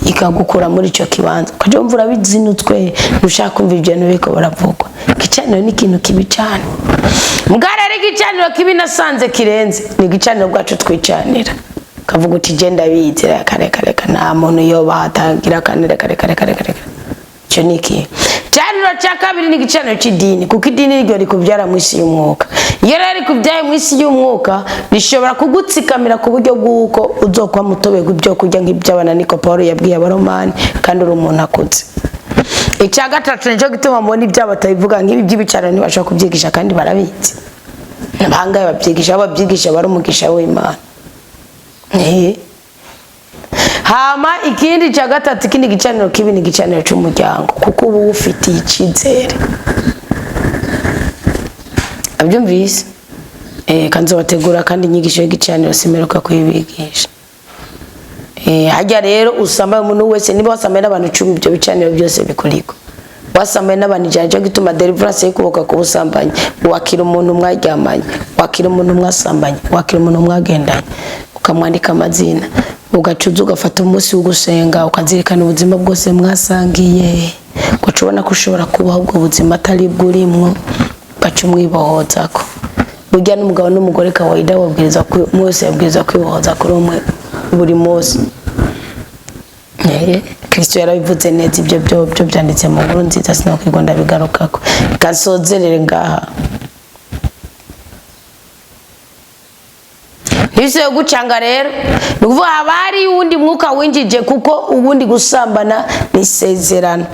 ikagukura muri cyo kibanza ukaje umvura bizinutswe ushaka kumva ibyo biko baravugwa igicaniro ni ikintu kibicana mugara rero igicaniro kibi nasanze kirenze ni igicaniro bwacu twicanira kavuga uti genda bizira reka nta muntu yoba hatagira kanire reka cyo niki caniro cya kabiri ni gicaniro cy'idini kuko idini ryo rikubyara mu isi y'umwuka iyo rero kubyaye mu isi y'umwuka bishobora kugutsikamira ku buryo bw'uko uzokwa mutobego ibyo kurya nk'iby'abana niko Paulo yabwiye abaromani kandi uri umuntu akutse icya gatatu nicyo gituma mbona ibyabo batabivuga nk'ibi by'ibicaniro ntibashobora kubyigisha kandi barabizi bangaye babyigisha bari umugisha w'Imana hama ikindi cya gatatu kindi gicaniro kibi ni gicaniro cy'umuryango kuko ubu ufitiye icyizere abyumvise kanzo bategura kandi inyigisho y'igicaniro simeruka kuyibigisha hajya rero usamba umuntu wese niba wasambaye n'abantu 10 ibyo bicaniro byose bikuriko wasambaye n'abantu ijana gituma deliverance y'ikuboka ku busambanyi wakira umuntu mwaryamanye wakira umuntu mwasambanye wakira umuntu mwagendanye ukamwandika amazina ugacuza ugafata umunsi wo gusenga ukazirikana ubuzima bwose mwasangiye gucubona ko ushobora kubaho ubwo buzima atari bwurimwo gacu mwibohozako burya n'umugabo n'umugore kawaida wabwiriza ko mwese yabwiriza kwibohoza kuri umwe buri munsi Kristo yarabivuze neza ibyo byo byanditse mu nkuru nziza sinakwigonda bigarukako gasozerere ngaha Hise yo gucanga rero nukuvuga abari uwundi mwuka winjije kuko ubundi gusambana ni sezerano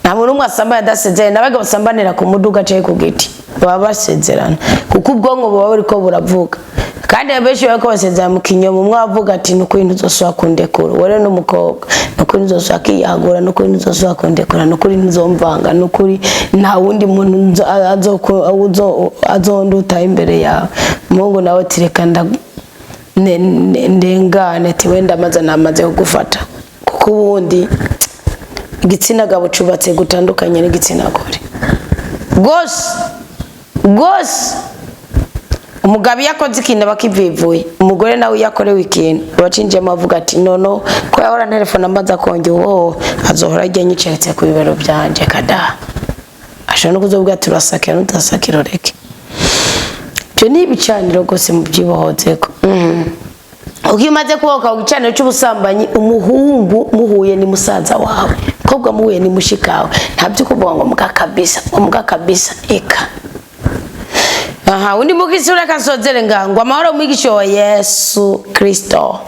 nta muntu umwe asambana adasezerana nabaga basambanira ku muduga cyaye ku giti baba basezerana kuko ubwonko buba buriko buravuga kandi abenshi bako basezerana mu kinyomo umwe avuga ati nuko ibintu zoswa kundekura wore n'umukobwa nuko ibintu zoswa kiyagura nuko ibintu zoswa kundekura nuko ibintu zomvanga nuko nta wundi muntu azonduta imbere yawe Mungu nawe tirekanda ndengane ati wenda namaze kugufata kuko ubundi igitsina gabo cubatse gutandukanye n'igitsina gore gose umugabo yakoze ikintu bakivivuye umugore nawe yakorewe ikintu abacinje amavuga ati nono ko yahora telefone ambaza konje azohora ajya nyiceretse ku bibero byanje kada ashobora no kuzobwa turasakira n'utasakira reke cyo ni ibicaniro gose mu byibohozeko ukimaze kuboka ugicaniro cy'ubusambanyi umuhungu muhuye ni musaza wawe kobwa muhuye ni mushikawe ntabyo kuvuga ngo muga kabisa eka undi mukisura kasozere ngango amahoro mwigisha wa Yesu Kristo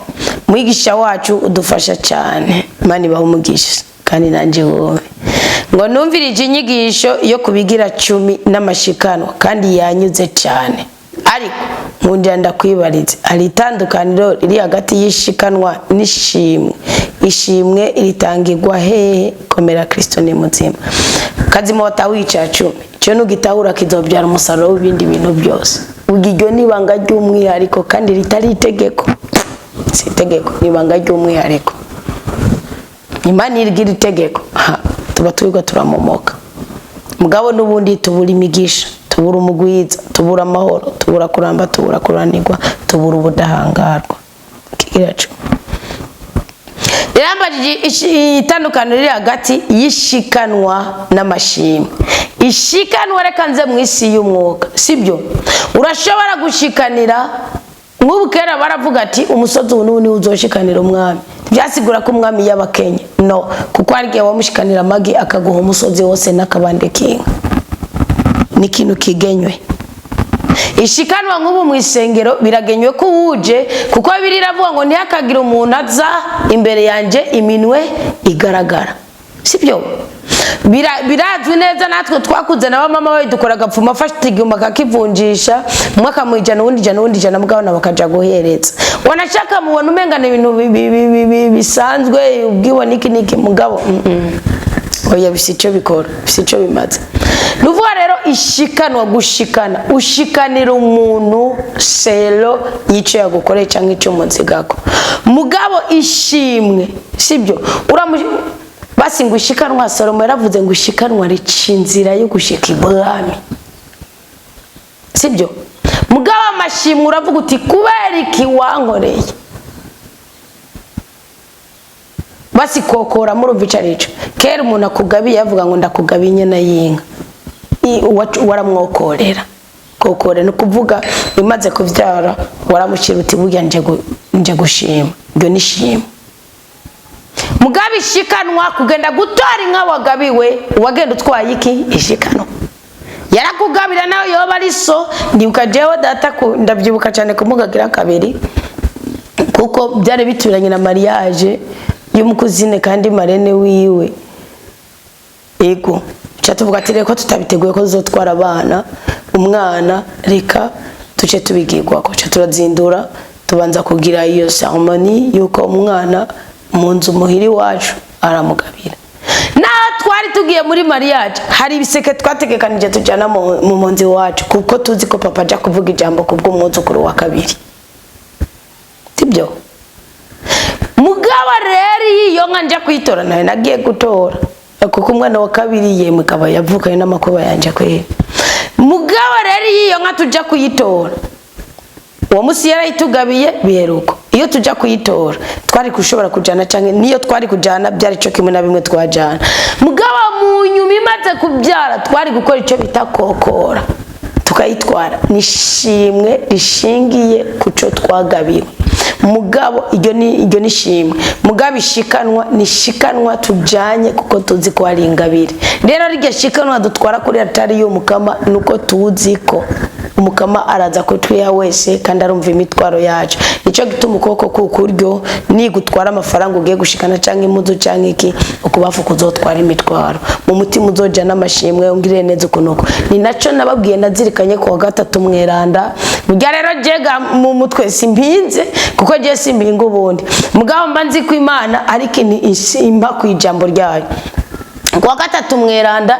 mwigisha wacu udufasha cyane mani bahumugisha kandi nanje wowe ngo numvirije inyigisho yo kubigira 10 n'amashikanwa kandi yanyuze cyane ariko nkundira ndakwibarize ari itandukaniro riri hagati y'ishikanwa ishimwe iritangirwa hehe komera Kristo ni muzima kazimota wica 10 cyo nugitahura kizobyara umusaruro w'ibindi bintu byose ugiryo nibanga ry'umwihariko kandi ritari itegeko si itegeko nibanga ry'umwihariko Imana irigira itegeko tuba twiga turamomoka mugabo nubundi tubura imigisha tubura umugwiza tubura amahoro tubura kuramba tubura kuranirwa tubura ubudahangarwa kigiracu Irambajije itandukaniro riri hagati y'ishikanwa n'amashimwe ishikanwa reka nze mu isi y'umwuka sibyo urashobora gushikanira nk'ubukera baravuga ati umusozi ubu ni uzoshikanira umwami byasigura ko umwami y'abakenya no kuko arigiye wamushikanira amagi akaguha umusozi wose n'akabande kinga ni kintu kigenywe ishikanwa nk'ubu mu isengero biragenywe ko uje kuko biriravuga ngo ntihakagira umuntu aza imbere yanje iminwe igaragara sibyo birazwi neza natwe twakuze na mama we dukora gapfuma afashite iguma kakivunjisha mwaka mwijana wundi jana mugabana bakaja guhereza wanashaka mubona umengana ibintu bisanzwe ubwiwa niki mugabo oya bisico bikora bisico bimaze nuvuga rero ishikanwa gushikana ushikanira umuntu selo yico yagukoreye cyangwa icyo munzigako mugabo ishimwe sibyo basi ngo ishikanwa Salomo yaravuze ngo ishikanwa ricinzira yo gushika ibwami sibyo mugabo amashimwe uravuga uti kubera iki wankoreye basi kokora muri vicarico kera umuntu akugabiye yavuga ngo ndakugabiye inyana y'inka waramwokorera kokore no kuvuga imaze kuvyara waramushira uti burya nje gushima byo nishima mugabi shikanwa kugenda gutora inka wagabiwe wagenda utwaye iki ishikanwa yarakugabira nawe yoba ari so ndibuka jewe data ndabyibuka cyane kumugagira kabiri kuko byari bituranye na mariage y'umukuzine kandi marene wiwe ego cyatuvuga ati reko tutabiteguye ko zotwara abana umwana reka tuce tubigirwa ko turazindura tubanza kugira iyo ceremony yuko umwana munzu muhiri wacu aramugabira na twari tugiye muri mariage hari ibiseke twategekanije tujana mu munzi wacu kuko tuzi ko papa aja kuvuga ijambo kubw'umwuzukuru wa kabiri sibyo mugabo rero iyo nkanja kwitora nawe nagiye gutora kuko umwana wa kabiri yemwe kaba yavukanye n'amakuba yanje kwe mugabo rero iyo nka tuja kuyitora uwo musi yarayitugabiye biheruko iyo tuja kuyitora twari kushobora kujana canke niyo twari kujana byari cyo kimwe na bimwe twajana mugabo mu nyuma imaze kubyara twari gukora ico bita kokora tukayitwara nishimwe rishingiye kuco twagabiwe mugabo iryo ni shimwe mugabo ishikanwa ni shikanwa tujanye kuko tuzi ko ari ingabire rero rige shikanwa dutwara kuri atari y'umukama nuko tuzi ko umukama araza kutwiya wese kandi arumva imitwaro yacu nico gituma ukoko kukuryo ni gutwara amafaranga ugiye gushikana canke impuzu canke iki ukubafu kuzotwara imitwaro mu mutima uzoja n'amashimwe ungire neza kunuko ni naco nababwiye nazirikanye ko gatatu mweranda burya rero jega mu mutwe simpinze kuko je simpinga ubundi mugabo mba nzi ko Imana ariko ni impa kwijambo ryayo kwa gatatu mweranda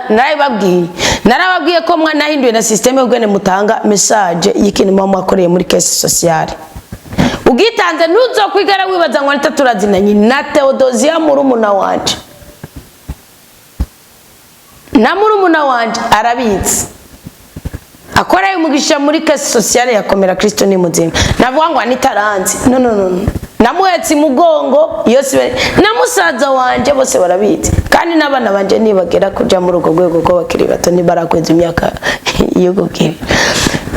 narababwiye ko mwana hinduye na systeme ubwene mutanga message y'ikintu mama akoreye muri caisse sociale ugitanze nuzo kwigara wibaza ngo ntaturazinanye na Theodosia murumuna wanje na murumuna wanje arabitse akoreye umugisha muri caisse sociale yakomera Kristo ni muzima navuga ngo anitaranzi no namuhetsi mugongo yose namusaza wanje bose barabitse kandi nabana banje nibagera kuja muri ugo rwego rwo bakiri bato nibarakweza imyaka yugukiri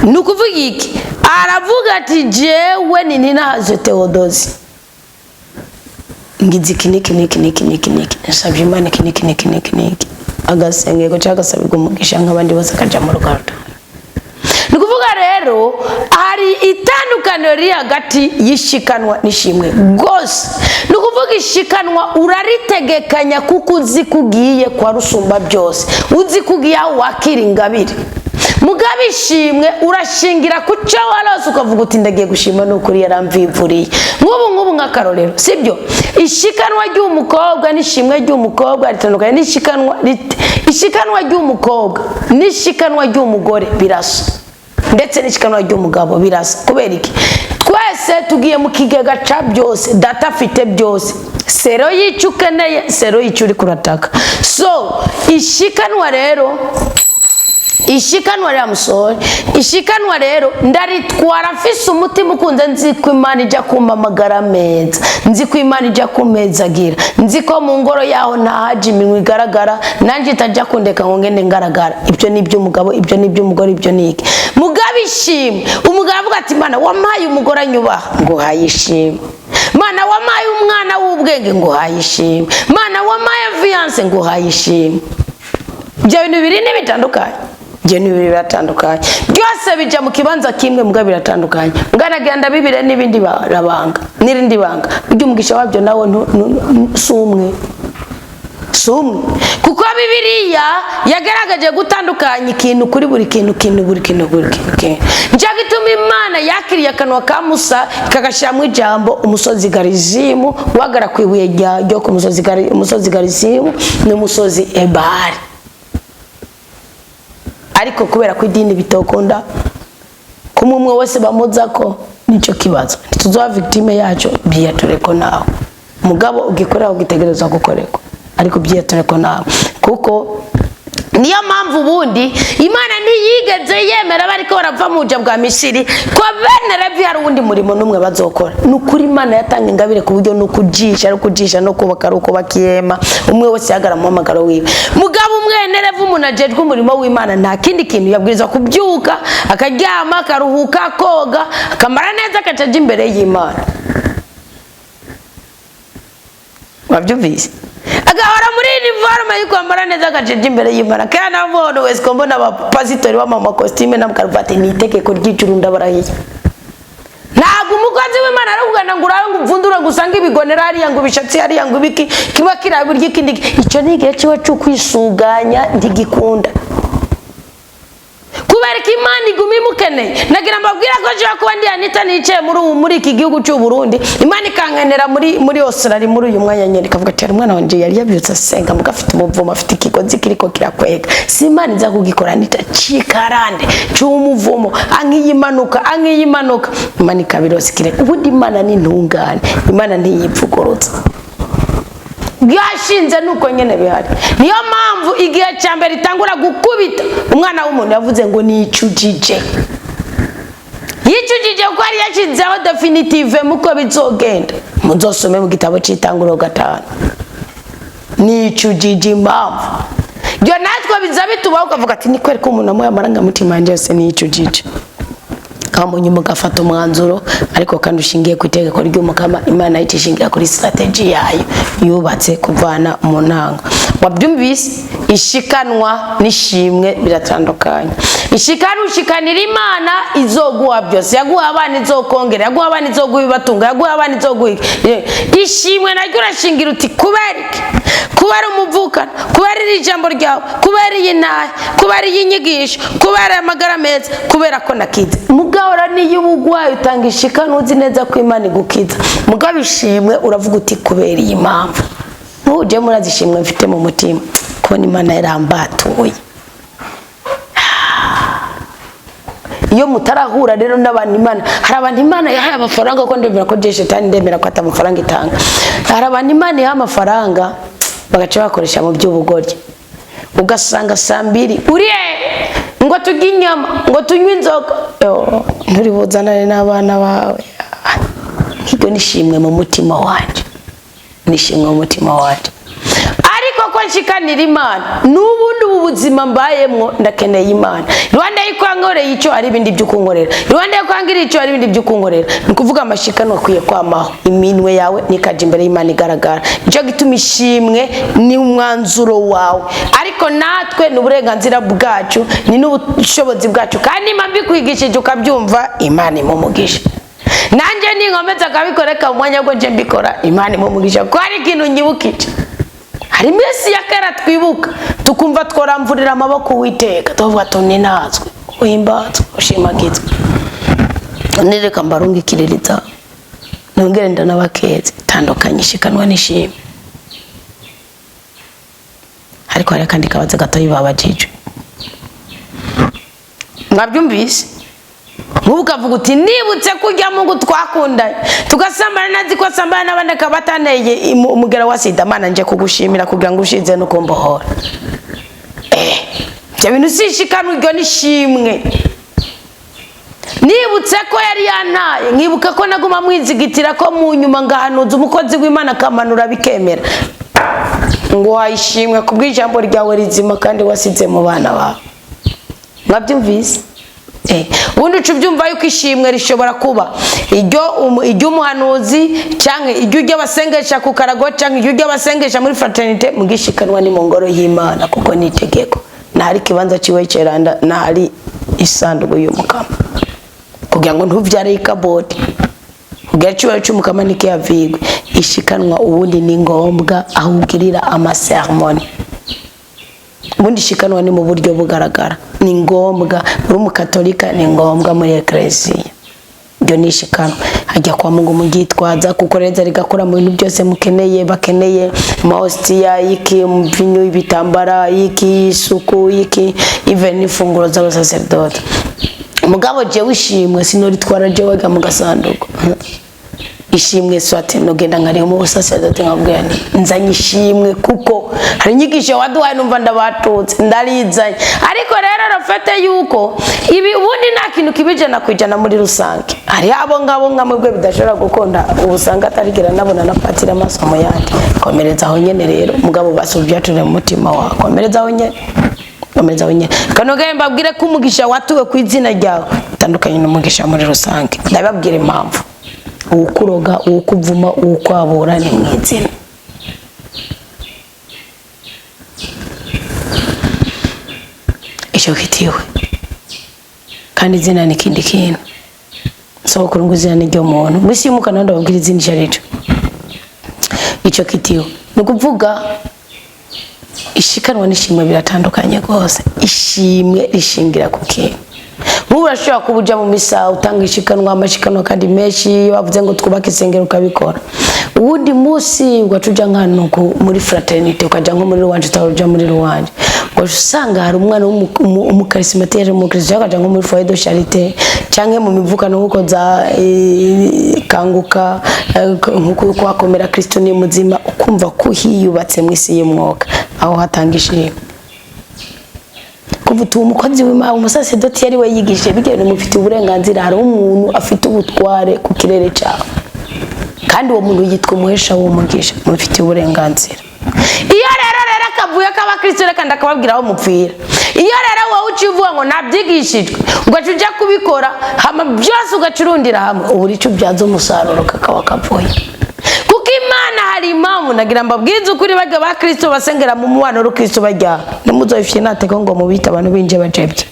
nukuvuga iki aravuga ati jewe ni nazo Theodosi ngizi kiniki nasabye Imana kiniki agasengego cyagasabirwa umugisha nk'abandi bose akaja mu Rwanda nukuvuga rero ari itandukaniro riri hagati yishikanwa nishimwe gose nukuvuga ishikanwa uraritegekanya kuko uzi kugiye kwa rusumba byose uzi kugiye wakira ingabire mugabishimwe urashingira kuca warose ukavuga uti ndagiye gushima n'ukuri yaramvivuriye nk'ubu nk'akarorero sibyo ishikanwa ry'umukobwa nishimwe ry'umukobwa ritandukanye ishikanwa ry'umukobwa nishikanwa ry'umugore birasa ndetse n'ishikanwa ry'umugabo birasa kubera iki twese tugiye mu kigega ca byose data afite byose sero yicukeneye sero yicuri kurataka so ishikanwa rero ishikanwa rero ndaritwara mfise umutima ukunze nzi ko Imana ija kumamagara meza nzi ko Imana ija kumezagira nzi ko mu ngoro yaho ntahaje iminwe igaragara nanje itajya kundeka ngo ngende ngaragara ibyo ni by'umugabo ibyo ni by'umugore ibyo niki mugabishimwe umugabo avuga ati Mana wamaye umugore anyubaha ngo hayishimwe Mana wamaye umwana w'ubwenge ngo hayishimwe Mana wamaye fiance ngo hayishimwe ibyo bintu biri n'ibitandukanye biratandukanye byose bija mu kibanza kimwe muga biratandukanye nganagenda bibire n'ibindi barabanga nirindi banga ujye umugisha wabyo nawe sumwe kuko Bibiliya yagaragaje gutandukanya ikintu kuri buri kintu nja gituma Imana yakiriye akanwa ka Musa kagashyiramo ijambo umusozi Garizimu wagara kwibuye ryo ku umusozi Garizimu n'umusozi Ebali ariko kubera ko idini bitokunda kumumwe wese bamuza ko nico kibazo tuzoba victime yacu biyatureko nawe mugabo ugikorera ugitegereza gukoreko ariko biyatureko nawe kuko niyo mpamvu bundi Imana ntiyigeze yemera bariko barava mu buja bwa Misiri ko bene Levi hari undi murimo numwe bazokora nukuri Imana yatanga ingabire ku buryo nukujisha no kubaka ruko bakiyema umwe wese yagara mu magaro wiwe mugabo umwene Levi umunajejwe umurimo w'Imana nta kindi kintu yabwiriza kubyuka akaryama akaruhuka koga akamara neza akacaje imbere y'Imana wabyumvise agahora muri uniforme y'ukwambara neza agajeje imbere y'Imana kandi nabone wese ko mbona abapasitori b'amama costume na karuvati ni itegeko ry'ijuru ndabarahiye ntabwo umukozi w'Imana aragugana ngo urabe ngo upfundura gusanga ibigonera hariya ngo bishatsi hariya ngo ibiki kiba kirabirya ikindi icyo ni igihe kiwe cyo kwisuganya ntigikunda kubera ko Imana iguma imukeneye nagira mbabwira ko je kuba ndi Anita nicaye muri iki gihugu cy'u Burundi Imana ikankenera muri Australia muri uyu mwanya nyene kavuga ati umwana wanje yari yabyutse asenga mugafite umuvumo afite ikigozi kiriko kirakwega si Imana iza kugikora Anita cikarande cy'umuvumo ankiyimanuka Imana ikabirosikire ubundi Imana ni ntungane Imana ntiyipfugorotsa byashinze nuko nyene bihari niyo mpamvu igihe cyambere itangura gukubita umwana w'umuntu yavuze ngo nicujije ko ari yashizeho definitive muko bizogenda muzosome mu gitabo cy'itanguro 5 nicujije impamvu byo natwe biza bitubaho ukavuga ati ni kweri ko umuntu amwe amaranga mutima yanje yose nicujije aho mu nyuma ugafata umwanzuro ariko kandi ushingiye ku itegeko ry'umukama Imana yitishingira kuri strategy yayo yubatse kuvana mu ntango. Wabyumvise ishikanwa nishimwe biratandukanye. Ushikanira Imana izoguha byose, yaguha abana izokongera, yaguha abana izoguha ibibatunga, yaguha abana izoguha ishimwe naryo urashingira uti kubera umuvukana, kubera iri jambo ryawe, kubera iyi ntahe, kubera iyi nyigisho, kubera amagara meza, kubera ko nakize. Mugahora niyo ubugwaye utanga ishikanwa uzi neza ko Imana igukiza, mugabo ishimwe uravuga uti kubera iyi mpamvu. Ntuje murazishimwe mfite mu mutima kubona Imana yarambatuye. Iyo mutarahura rero n'abantu Imana, hari abantu Imana yahaye amafaranga ko ndemera ko je shetani ndemera ko atamafaranga itanga. Hari abantu Imana yahaye amafaranga bagaca bakoresha mu by'ubugoryi, ugasanga saa 2 uriye ngo turye inyama, ngo tunywe inzoga, nturi buzanane n'abana bawe. Ibyo nishimwe mu mutima wanje, nishimwe mu mutima wanje. Ariko ko nshikanira Imana n'ubundi ubuzima mbayemwo ndakeneye Imana. Rwanda yikwangoreye icyo ari ibindi by'ukunkorera, Rwanda yakwangira icyo ari ibindi by'ukunkorera. Nikuvuga amashikano akwiye kwamaho, iminwe yawe nikaje imbere y'Imana igaragara. Nicyo gituma ishimwe ni umwanzuro wawe, ariko natwe n'uburenganzira bwacu ni n'ubushobozi bwacu, kandi imambi kwigishije ukabyumva Imana imumugisha. Nanje ninkomeza akabikoreka umwanya ngo nje mbikora Imana imumugisha, ko ari ikintu nyibukije. Hari Messi ya kera twibuka tukumva tworamvurira amaboko Uwiteka tuvuga tone nazwe uhimbatswe ushimagitswe. Nereka mbarunga ikiririza nongere ndanabakeze tandukanye ishikanwa nishimwe. Ariko hari kandi kabaza gatoyi babajije, mwabyumvise ntukavuga uti nibutse kujya mu gutwakundanye tugasambana nazi ko sambana n'abandi kabataneye umugera wa sida. Mana nje kugushimira kugira ngo ushize no kumbohora. Bya bintu sishikana uryo nishimwe. Nibutse ko yari yantaye, nkibuka ko naguma mwizigitira ko mu nyuma ngahanuza umukozi w'Imana kamanura bikemera. Ngo wayishimwe kubw'ijambo ryawe rizima kandi wasize mu bana bawe. Mwabyumvise? Ubundi ucubyumva yuko ishimwe rishobora kuba iryo umuhanuzi cyangwa iryo ry'abasengesha ku karago cyangwa iryo ry'abasengesha muri fraternité, mugishikanwa ni mu ngoro y'Imana kuko ni itegeko. Nahari kibanza ciwe ceranda, nahari isanduku y'umukama kugira ngo ntuvyare ikabodi, kugira ciwe cy'umukama nike yavigwe. Ishikanwa ubundi ni ngombwa aho ugirira amasermoni. Ubundi shikanwa ni mu buryo bugaragara, ni ngombwa uri umukatolika, ni ngombwa muri eklesiya. Ibyo ni shikanwa. Hajya kwa Mungu mugitwaza kuko reza rigakora mu bintu byose mukeneye, bakeneye maostia iki, mvinyo, ibitambara iki, isuku iki, even ifunguro z'abasacerdote. Umugabo je wishimwe sinoritwara je waga mu gasanduku. Ishimwe swate no genda ngari mu busacerdote nkabwira ni nzanye ishimwe kuko hari nyigisho waduhaye numva ndabatutse ndarizanye. Ariko rero rafate yuko ibi ubundi nta kintu kibijana kwijana muri rusange. Hari abo ngabo nkamwe bidashobora gukunda ubusanga atarigera nabona napatira amasomo yandi. Komereza aho nyene rero mugabo basubyature mu mutima wa komereza aho nyene, komereza aho nyene. Kanoge mbabwire ko umugisha watuwe ku izina ryawe utandukanye n'umugisha muri rusange. Ndababwira impamvu. Ukuroga, ukuvuma, ukwabura ni mwizina. Icyo kitiwe kandi izina ni kindi kintu. So kurungu izina ni ryo muntu mwisimuka nando babwira izina cyarico. Icyo kitiwe no kuvuga ishikanwa nishimwe biratandukanye rwose. Ishimwe rishingira ku kintu. Urashobora kubuja mu misa utanga ishikanwa, amashikanwa kandi menshi bavuze ngo twubake isengero ukabikora. Ubundi musi ugacuja nkano muri fraternité ukaja nko muri ruwanje utaruja muri ruwanje. Ngo usanga hari umwana w'umukarismateri mu Kristo akaja nko muri foyer de charité canke mu mivukano nkuko za kanguka nkuko kwakomera Kristo ni muzima, ukumva ko hiyubatse mu isi y'umwuka aho hatanga ishimwe. Kuvuta umukozi w'Imana umusacerdote yari we yigishe bigene mufite uburenganzira. Hari umuntu afite ubutware ku kirere cyawe kandi uwo muntu yitwa umuhesha w'umugisha, mufite uburenganzira. Iyo rero akavuye kaba abakristo reka ndakababwira aho mupfira iyo rero wowe ucivuga ngo nabyigishijwe ugaca ujya kubikora hama byose ugacurundira hamwe uburico byaza umusaruro kakaba kavuye kuko Imana hari impamvu nagira mbabwize ukuri bajya abakristo basengera mu mubano w'Ukristo bajya nimuzofye nateko ngo mubita abantu binje bajebye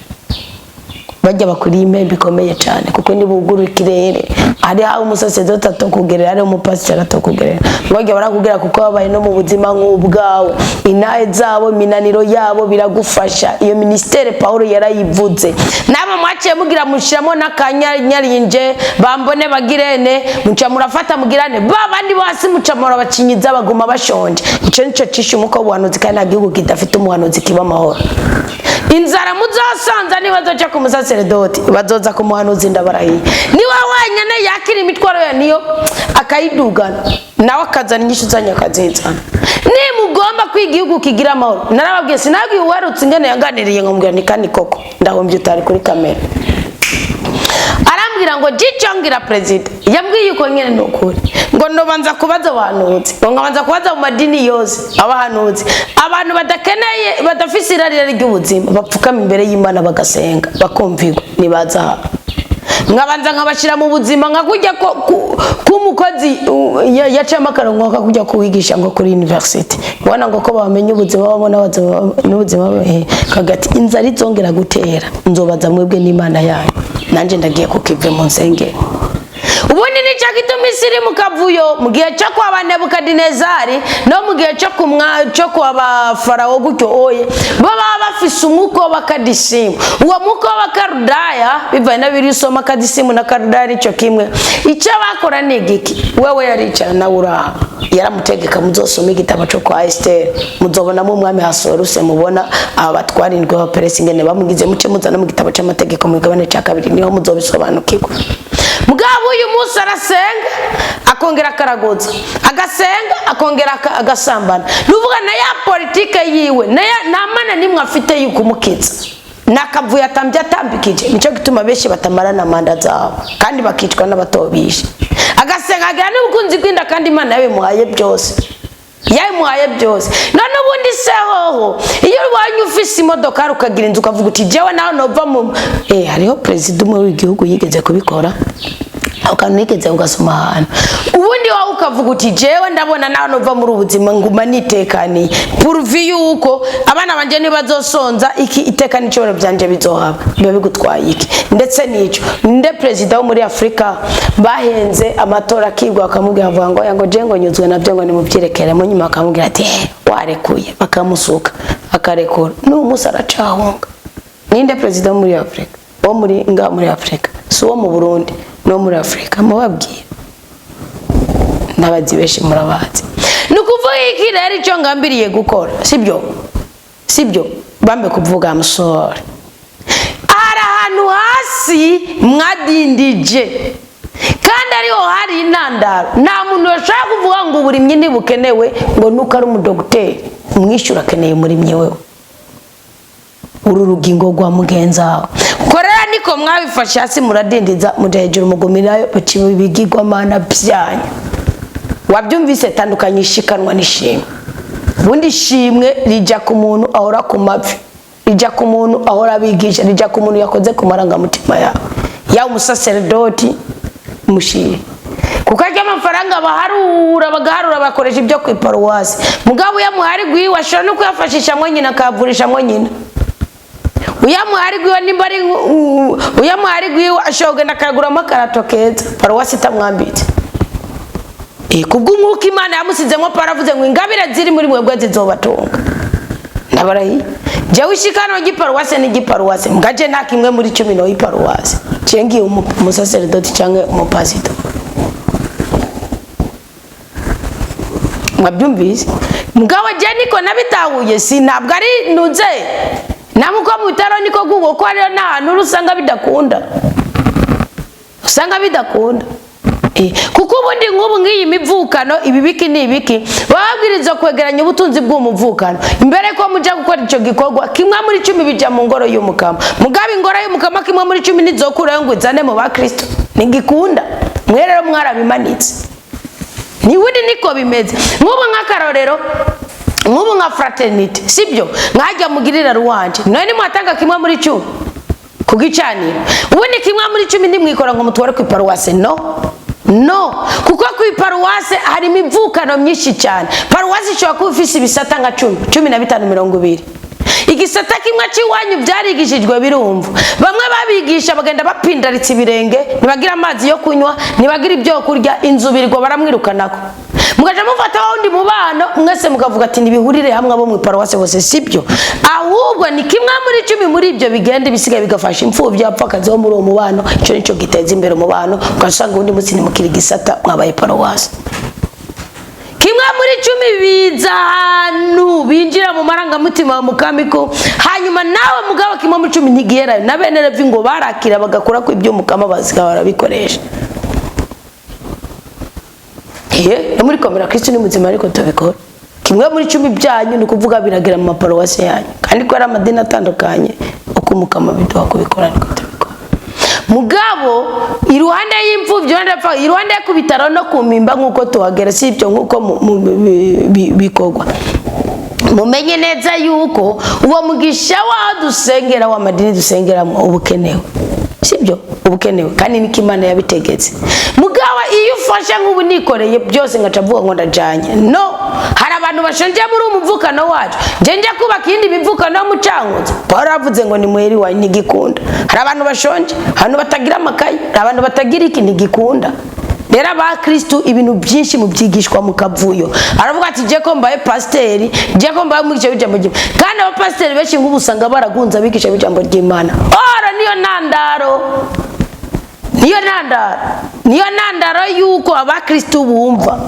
bajya bakuri imwe bikomeye cyane kuko ni buguru ikirere ari ha umusasedote atokugerera ari umupasiteri atokugerera bajya barakugera kuko babaye no mu buzima nk'ubwawe inaye zabo minaniro yabo biragufasha iyo ministere Paulo yarayivuze naba mwaciye mugira mushiramo n'akanyarinje bambone bagirene muca murafata mugirane babandi basi muca mura bacinyiza baguma bashonje ico nico cishe umuko buhanuzi kandi nagihugu kidafite umuhanuzi kiba amahoro inzara muzasanza nibazoca ku musaseredoti bazoza ku muhanuzi ndabarahiye niwe wanyene yakira imitwaro ya niyo akayidugana nawe akazana inyishu zanyakazizana nimugomba kwigihugu kigira amahoro narababwiye sinabwiye uwarutse ingene yanganiriye ngombwira ni kandi koko ndahombye utari kuri kamera arambwira ngo gicongira president yambwiye uko nyene nokuri ngo nobanza kubaza abahanuzi ngo ngabanza kubaza mu madini yose abahanuzi abantu badakeneye badafise irarira ry'ubuzima bapfukama imbere y'Imana bagasenga bakumvirwa nibaza ngabanza nkabashira mu buzima nkakujya ku mukozi yacama karongo kakujya kuwigisha ngo kuri university ubona ngo ko bamenye ubuzima babona n'ubuzima kagati inzara izongera gutera nzobaza mwebwe n'Imana yayo nanje ndagiye kukive mu nsengero ubundi nicyo gituma isiri mu kavuyo mu gihe cyo kwa Nebukadinezari no mu gihe cyo kwa Farawo gutyo oye baba bafise umuko bakadisimu uwo muko bakarudaya bivaye na birisoma kadisimu na karudaya icyo kimwe icyo bakora ni igiki wewe yaricara na uraha yaramutegeka muzosoma igitabo cyo kwa Esther muzobonamo umwami Hasoruse mubona aba batwarindwe ba peresingene bamugize muce muzana mu gitabo cy'amategeko mu gabane cya kabiri niho muzobisobanukirwa mugabo uyu munsi arasenga akongera akaragoza agasenga akongera agasambana nuvuga na ya politike yiwe na mana nimwe afite yukumukitsa nakavuye atambye atambikije nico gituma benshi batamarana manda zabo kandi bakicwa n'abatobisha agasenga agira n'ubukunzi bw'inda kandi Imana yabimuhaye byose yabimuhaye byose none ubundi sehoho iyo wanye ufise imodoka ukagira inzu ukavuga uti jewe naho nova mu hariho president umwe w'igihugu yigeze kubikora ukanigeze ugasoma hano ubundi wawe ukavuga uti jewe ndabona naho nova muri ubuzima nguma nitekaniye purvi yuko abana banje nibazosonza iki itekani cyo byanje bizohaba biba bigutwaye iki ndetse nico nde president wo muri Afrika bahenze amatora kigwa akamubwira avuga ngo yango jengo nyuzwe nabyo ngo nimubyirekere mu nyuma akamubwira ati warekuye bakamusuka akarekura n'umunsi aracahunga ninde president wo muri Afrika wo muri muri Afrika so wo mu Burundi no muri Afrika mubabwiye nabazibeshi murabazi nukuvuga iki rero icyo ngambiriye gukora sibyo bambe kuvuga amusore ara hanu hasi mwadindije kandi ariho hari intandaro nta muntu washaka kuvuga ngo uburimyi nibukenewe ngo nuko ari umudogiteri umwishyura akeneye umurimyi wewe uru rugingo rwa mugenzawe korera niko mwabifashe hasi muradindiza mudahejera umugumirayo bigirwa mana byanyu wabyumvise tandukanye ishikanwa n'ishimwe ubundi shimwe rija ku muntu ahora ku mavi rija ku muntu ahora bigisha rija ku muntu yakoze ku marangamutima yawe ya umusaseredoti mushire kuko ajya amafaranga bagaharura bakoresha ibyo ku iparuwasi mugabo yamuhari gwiwe ashobora no kuyafashisha mwe nyina akavurisha mwe nyina uyamuhari gwiwe nimba ari uyamuhari gwiwe ashobora kugenda akaguramo akarato keza paruwasi itamwambitse kubw'umwuka Imana yamusizemo paravuze ngo ingabire ziri muri mwebwe zizobatunga nabarahi jewe ishikano giparuwase ni giparuwase mgaje nta kimwe muri 10 no iparuwase cengi umusaseredoti cyangwa umupasito mwabyumvise mugabo je niko nabitahuye sinabwo ari nuze namuko mu bitaro niko gugo ko ari na nurusanga bidakunda usanga bidakunda kuko ubundi nk'ubu ngiyi mivukano ibibiki n'ibiki babwiriza kwegeranya ubutunzi bw'umuvukano imbere ko muja gukora ico gikorwa kimwe muri 10 bija mu ngoro y'umukama mugabe ingoro y'umukama kimwe muri 10 nizokura ngo izane mu bakristo nigikunda mwerero mwarabimanitse ni wundi niko bimeze nk'ubu nk'akarorero nk'ubu nka fraternity sibyo nkajya mugirira ruwanje none mwatanga kimwe muri 10 kugicanira ubundi kimwe muri 10 ndi mwikora ngo mutware ku paruwase no kuko ku paruwase hari imivukano myinshi cyane paruwase ishobora kuba ifise ibisata nka 15 igisata kimwe cy'iwanyu byarigishijwe birumva bamwe babigisha bagenda bapindaritse ibirenge nibagira amazi yo kunywa nibagira ibyo kurya inzu birgo baramwirukanako mugaje mufata wundi mubano mwese mukavuga ati nibihurire hamwe abo mu paruwase bose sibyo ahubwo ni kimwe muri 10 muri ibyo bigende bisigaye bigafasha imfuvyi yapfakazi wo muri uwo mubano ico nico giteza imbere umubano ugasanga undi mutsi nimukiri gisata mwabaye paruwase kimwe muri 10 biza hanu binjira mu marangamutima mu kamiko hanyuma nawe mugabo kimwe muri 10 ntigiyera na bene revi ngo barakira bagakora ko ibyo mukama bazika barabikoresha muri komera Kristo ni muzima ariko tubikora kimwe muri 10 byanyu ni kuvuga biragera mu maparuwase yanyu kandi ko ari amadini atandukanye uko mukama biduha kubikora niko tubikora mugabo iruhande y'imfuvyi iruhande ku bitaro no kumimba nkuko tuhagera sibyo nkuko bikogwa mumenye neza yuko uwo mugisha wa dusengera wa madini dusengera ubukenewe sibyo ubukenewe kandi nikimana yabitegetse mugawa iyo ufasha nk'ubu nikoreye byose ngacavuga ngo ndajanye no hari abantu bashonje muri umuvukano wacu nje kubaka indi bivukano mu Cankuzo baravuze ngo ni muheri wa nigikunda hari abantu bashonje abantu batagira amakayi abantu batagira iki nigikunda rero aba Kristo ibintu byinshi mu byigishwa mu kavuyo aravuga ati je ko mbaye pasiteri je ko mbaye mu ijambo ry'Imana kandi aba pasiteri benshi nk'ubusanga baragunza bigisha ijambo ry'Imana ora niyo nandaro yuko aba Kristo bumva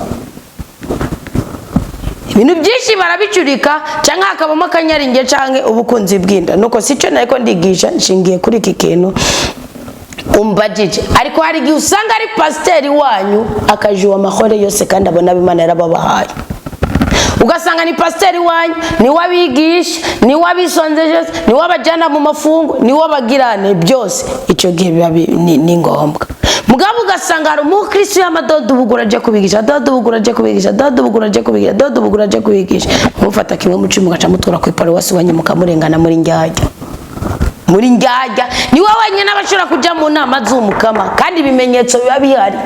ibintu byinshi barabicurika cyangwa hakabamo akanyaringe canke ubukunzi bw'inda nuko sico nariko ndigisha nshingiye kuri iki kintu umbajije ariko hari gihe usanga ari pasiteri wanyu akajuwa amahore yose kandi abona Imana yarababahaye ugasanga ni pasiteri wanyu ni wabigisha ni wabisonzeje ni wabajana mu mafungo ni wabagirane byose ico gihe biba ni ngombwa mugabo ugasanga hari umukristo y'amadodo ubugura aje kubigisha mufata kimwe mu 10 mugaca mutura ku paruwasi wanyu mukamurengana muri njyajya ni wowe wenyine abashobora kujya mu nama z'umukama kandi ibimenyetso biba bihari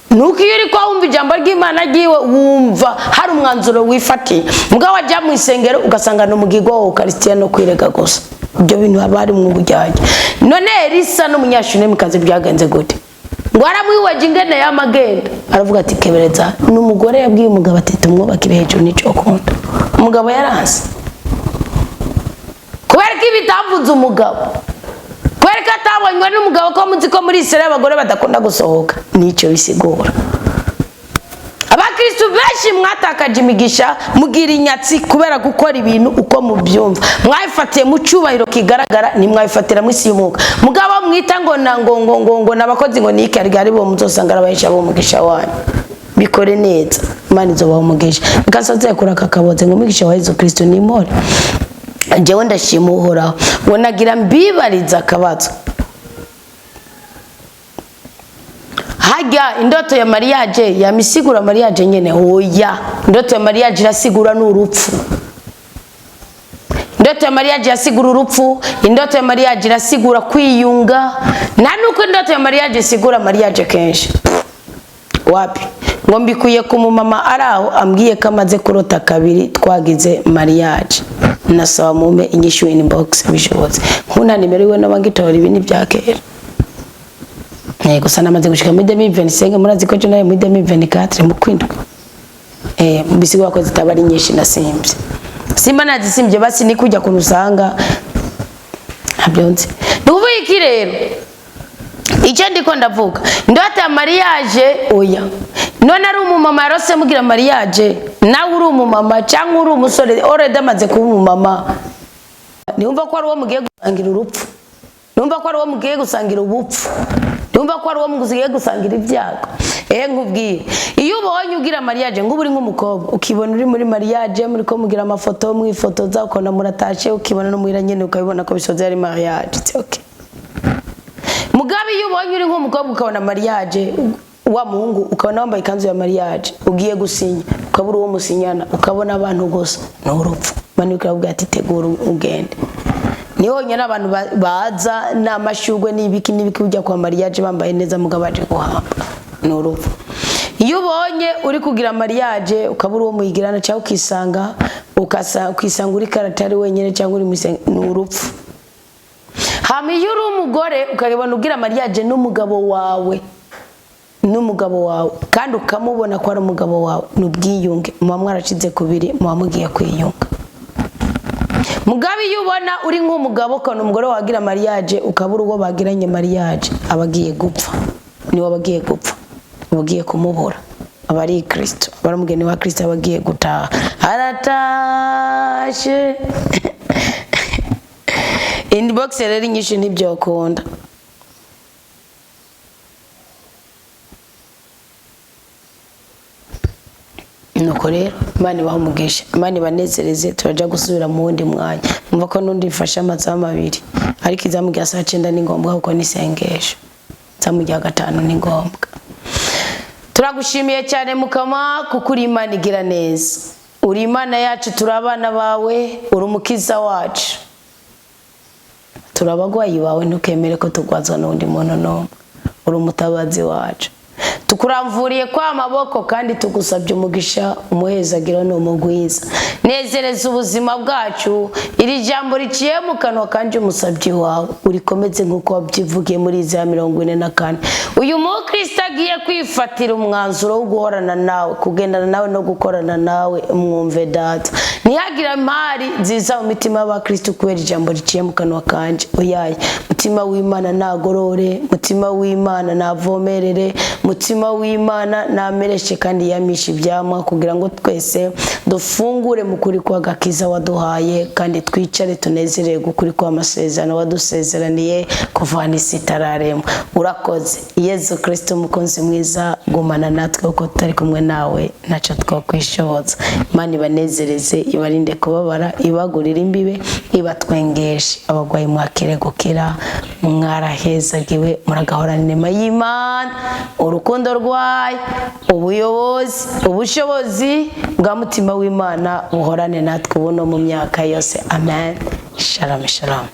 nuko iyo uri kwa wumva ijambo ry'Imana giwe wumva hari umwanzuro wifatiye mugabo wajya mu isengero ugasanga no mugigo wa Eucharistia no kwirega gusa ibyo bintu abari mu bujyajya none Elisa n'umunyashune mukazi byagenze gute ngo aramwiwaje ingene y'amagenda aravuga ati kebereza n'umugore yabwiye umugabo ati tumwubakire hejuru nico konta umugabo yaranse kwereka ibitavuze umugabo kwereka atabonywe n'umugabo ko muzi ko muri Israel abagore badakunda gusohoka nico bisigura abakristo benshi mwatakaje imigisha mugira inyatsi kubera gukora ibintu uko mubyumva mwayifatiye mu cyubahiro kigaragara ni mwayifatira mu isi y'umuka mugabo mwita ngo ngo nabakozi ngo niki ari bo muzosanga arabahisha bo mugisha wanyu bikore neza Imana izobaho umugisha ngasoze kuraka kaboze ngo umugisha wa Yesu Kristo ni more jewe ndashima uhoraho wonagira mbibariza akabazo hajya indoto ya mariage ya misigura mariage nyene hoya indoto ya mariage irasigura n'urupfu indoto ya mariage yasigura urupfu indoto ya mariage irasigura kwiyunga nta nuko indoto ya mariage isigura mariage kenshi wapi ngo mbikuye ku mumama araho ambwiye ko amaze kurota kabiri twagize mariage nasaba mume inyishu inbox bishobotse nkuna nimero iwe n'abangitora ibini byakera gusa namaze gushika muri 2025 murazi ko je nayo muri 2024 mu kwindwa mbisigwa ko zitabari nyinshi nasimbye simba nazisimbye basi ni kujya kunusanga abyonze nuvuga iki rero icyo ndiko ndavuga ndote ya mariage oya none ari umumama yarose mugira mariage nawe uri umumama cyangwa uri umusore already amaze kuba umumama niumva ko ari uwo mugiye gusangira urupfu niumva ko ari uwo mugiye gusangira ubupfu niumva ko ari uwo mugiye gusangira ibyago nkubwiye iyo ubonye ugira mariage ngo uri nk'umukobwa ukibona uri muri mariage muri ko mugira amafoto mwifotoza ukona muratashe ukibona no muhira nyene ukabibona ko bisoze ari mariage it's okay mugabe iyo ubonye uri nk'umukobwa ukabona mariage wa muhungu ukabona wambaye ikanzu ya mariage ugiye gusinya ukabura uwo musinyana ukabona abantu gusa n'urupfu mani ukabwira ati tegura ugende niho nyana abantu baza n'amashugwe n'ibiki ujya kwa mariage bambaye neza mugabaje guhamba n'urupfu iyo ubonye uri kugira mariage ukabura uwo muyigirana cyangwa ukisanga uri karatari wenyine cyangwa uri n'urupfu hama iyo uri umugore ukabona ugira mariage n'umugabo wawe kandi ukamubona ko ari umugabo wawe n'ubwiyunge muba mwaracize kubiri muba mugiye kwiyunga mugabe iyo ubona uri nk'umugabo ukabona umugore wagira mariage ukabura uwo bagiranye mariage abagiye gupfa niwe abagiye gupfa abagiye kumubura abari Kristo baramugeni wa Kristo abagiye gutaha aratashe inbox rero inyinshi ntibyokunda nuko rero Imana bahumugisha Imana banezereze turaja gusubira mu wundi mwanya mumva ko nundi mfasha amasaha 2 ariko izamu rya saa 9 ni ngombwa kuko ni sengesho izamu rya 5 ni ngombwa turagushimiye cyane mukama kuko uri Imana igira neza uri Imana yacu turabana bawe uri umukiza wacu turabagwayi bawe ntukemere ko tugwazwa n'undi muntu no uri umutabazi wacu tukuramvuriye kwa maboko kandi tugusabye umugisha umuhezagiro no mugwiza nezereza ubuzima bwacu iri jambo riciye mu kanwa kandi umusabye wawe urikomeze nkuko wabyivugiye muri za 44 uyu Kristo agiye kwifatira umwanzuro wo guhorana nawe kugendana nawe no gukorana nawe umwumve data nihagira impari nziza mu mitima y'aba Kristo kubera ijambo riciye mu kanwa kanje oyaye mutima w'Imana nagorore mutima w'Imana navomerere mutima w'Imana namereshe kandi yamisha ibyamwa kugira ngo twese dufungure mukuri kwa gakiza waduhaye kandi twicare tunezerewe gukuri kwa amasezerano wadusezeraniye kuvana isi itararema urakoze Yesu Kristo mukunzi mwiza gumana natwe uko tutari kumwe nawe naco twakwishoboza Imana ibanezereze ibarinde kubabara ibagurira imbibe ibatwengeshe abagwayi mwakire gukira mwarahezagiwe muragahorana inema y'Imana urukundo rwayo ubuyobozi ubushobozi bwa mutima w'Imana buhorane natwe ubuno mu myaka yose amen shalom shalom.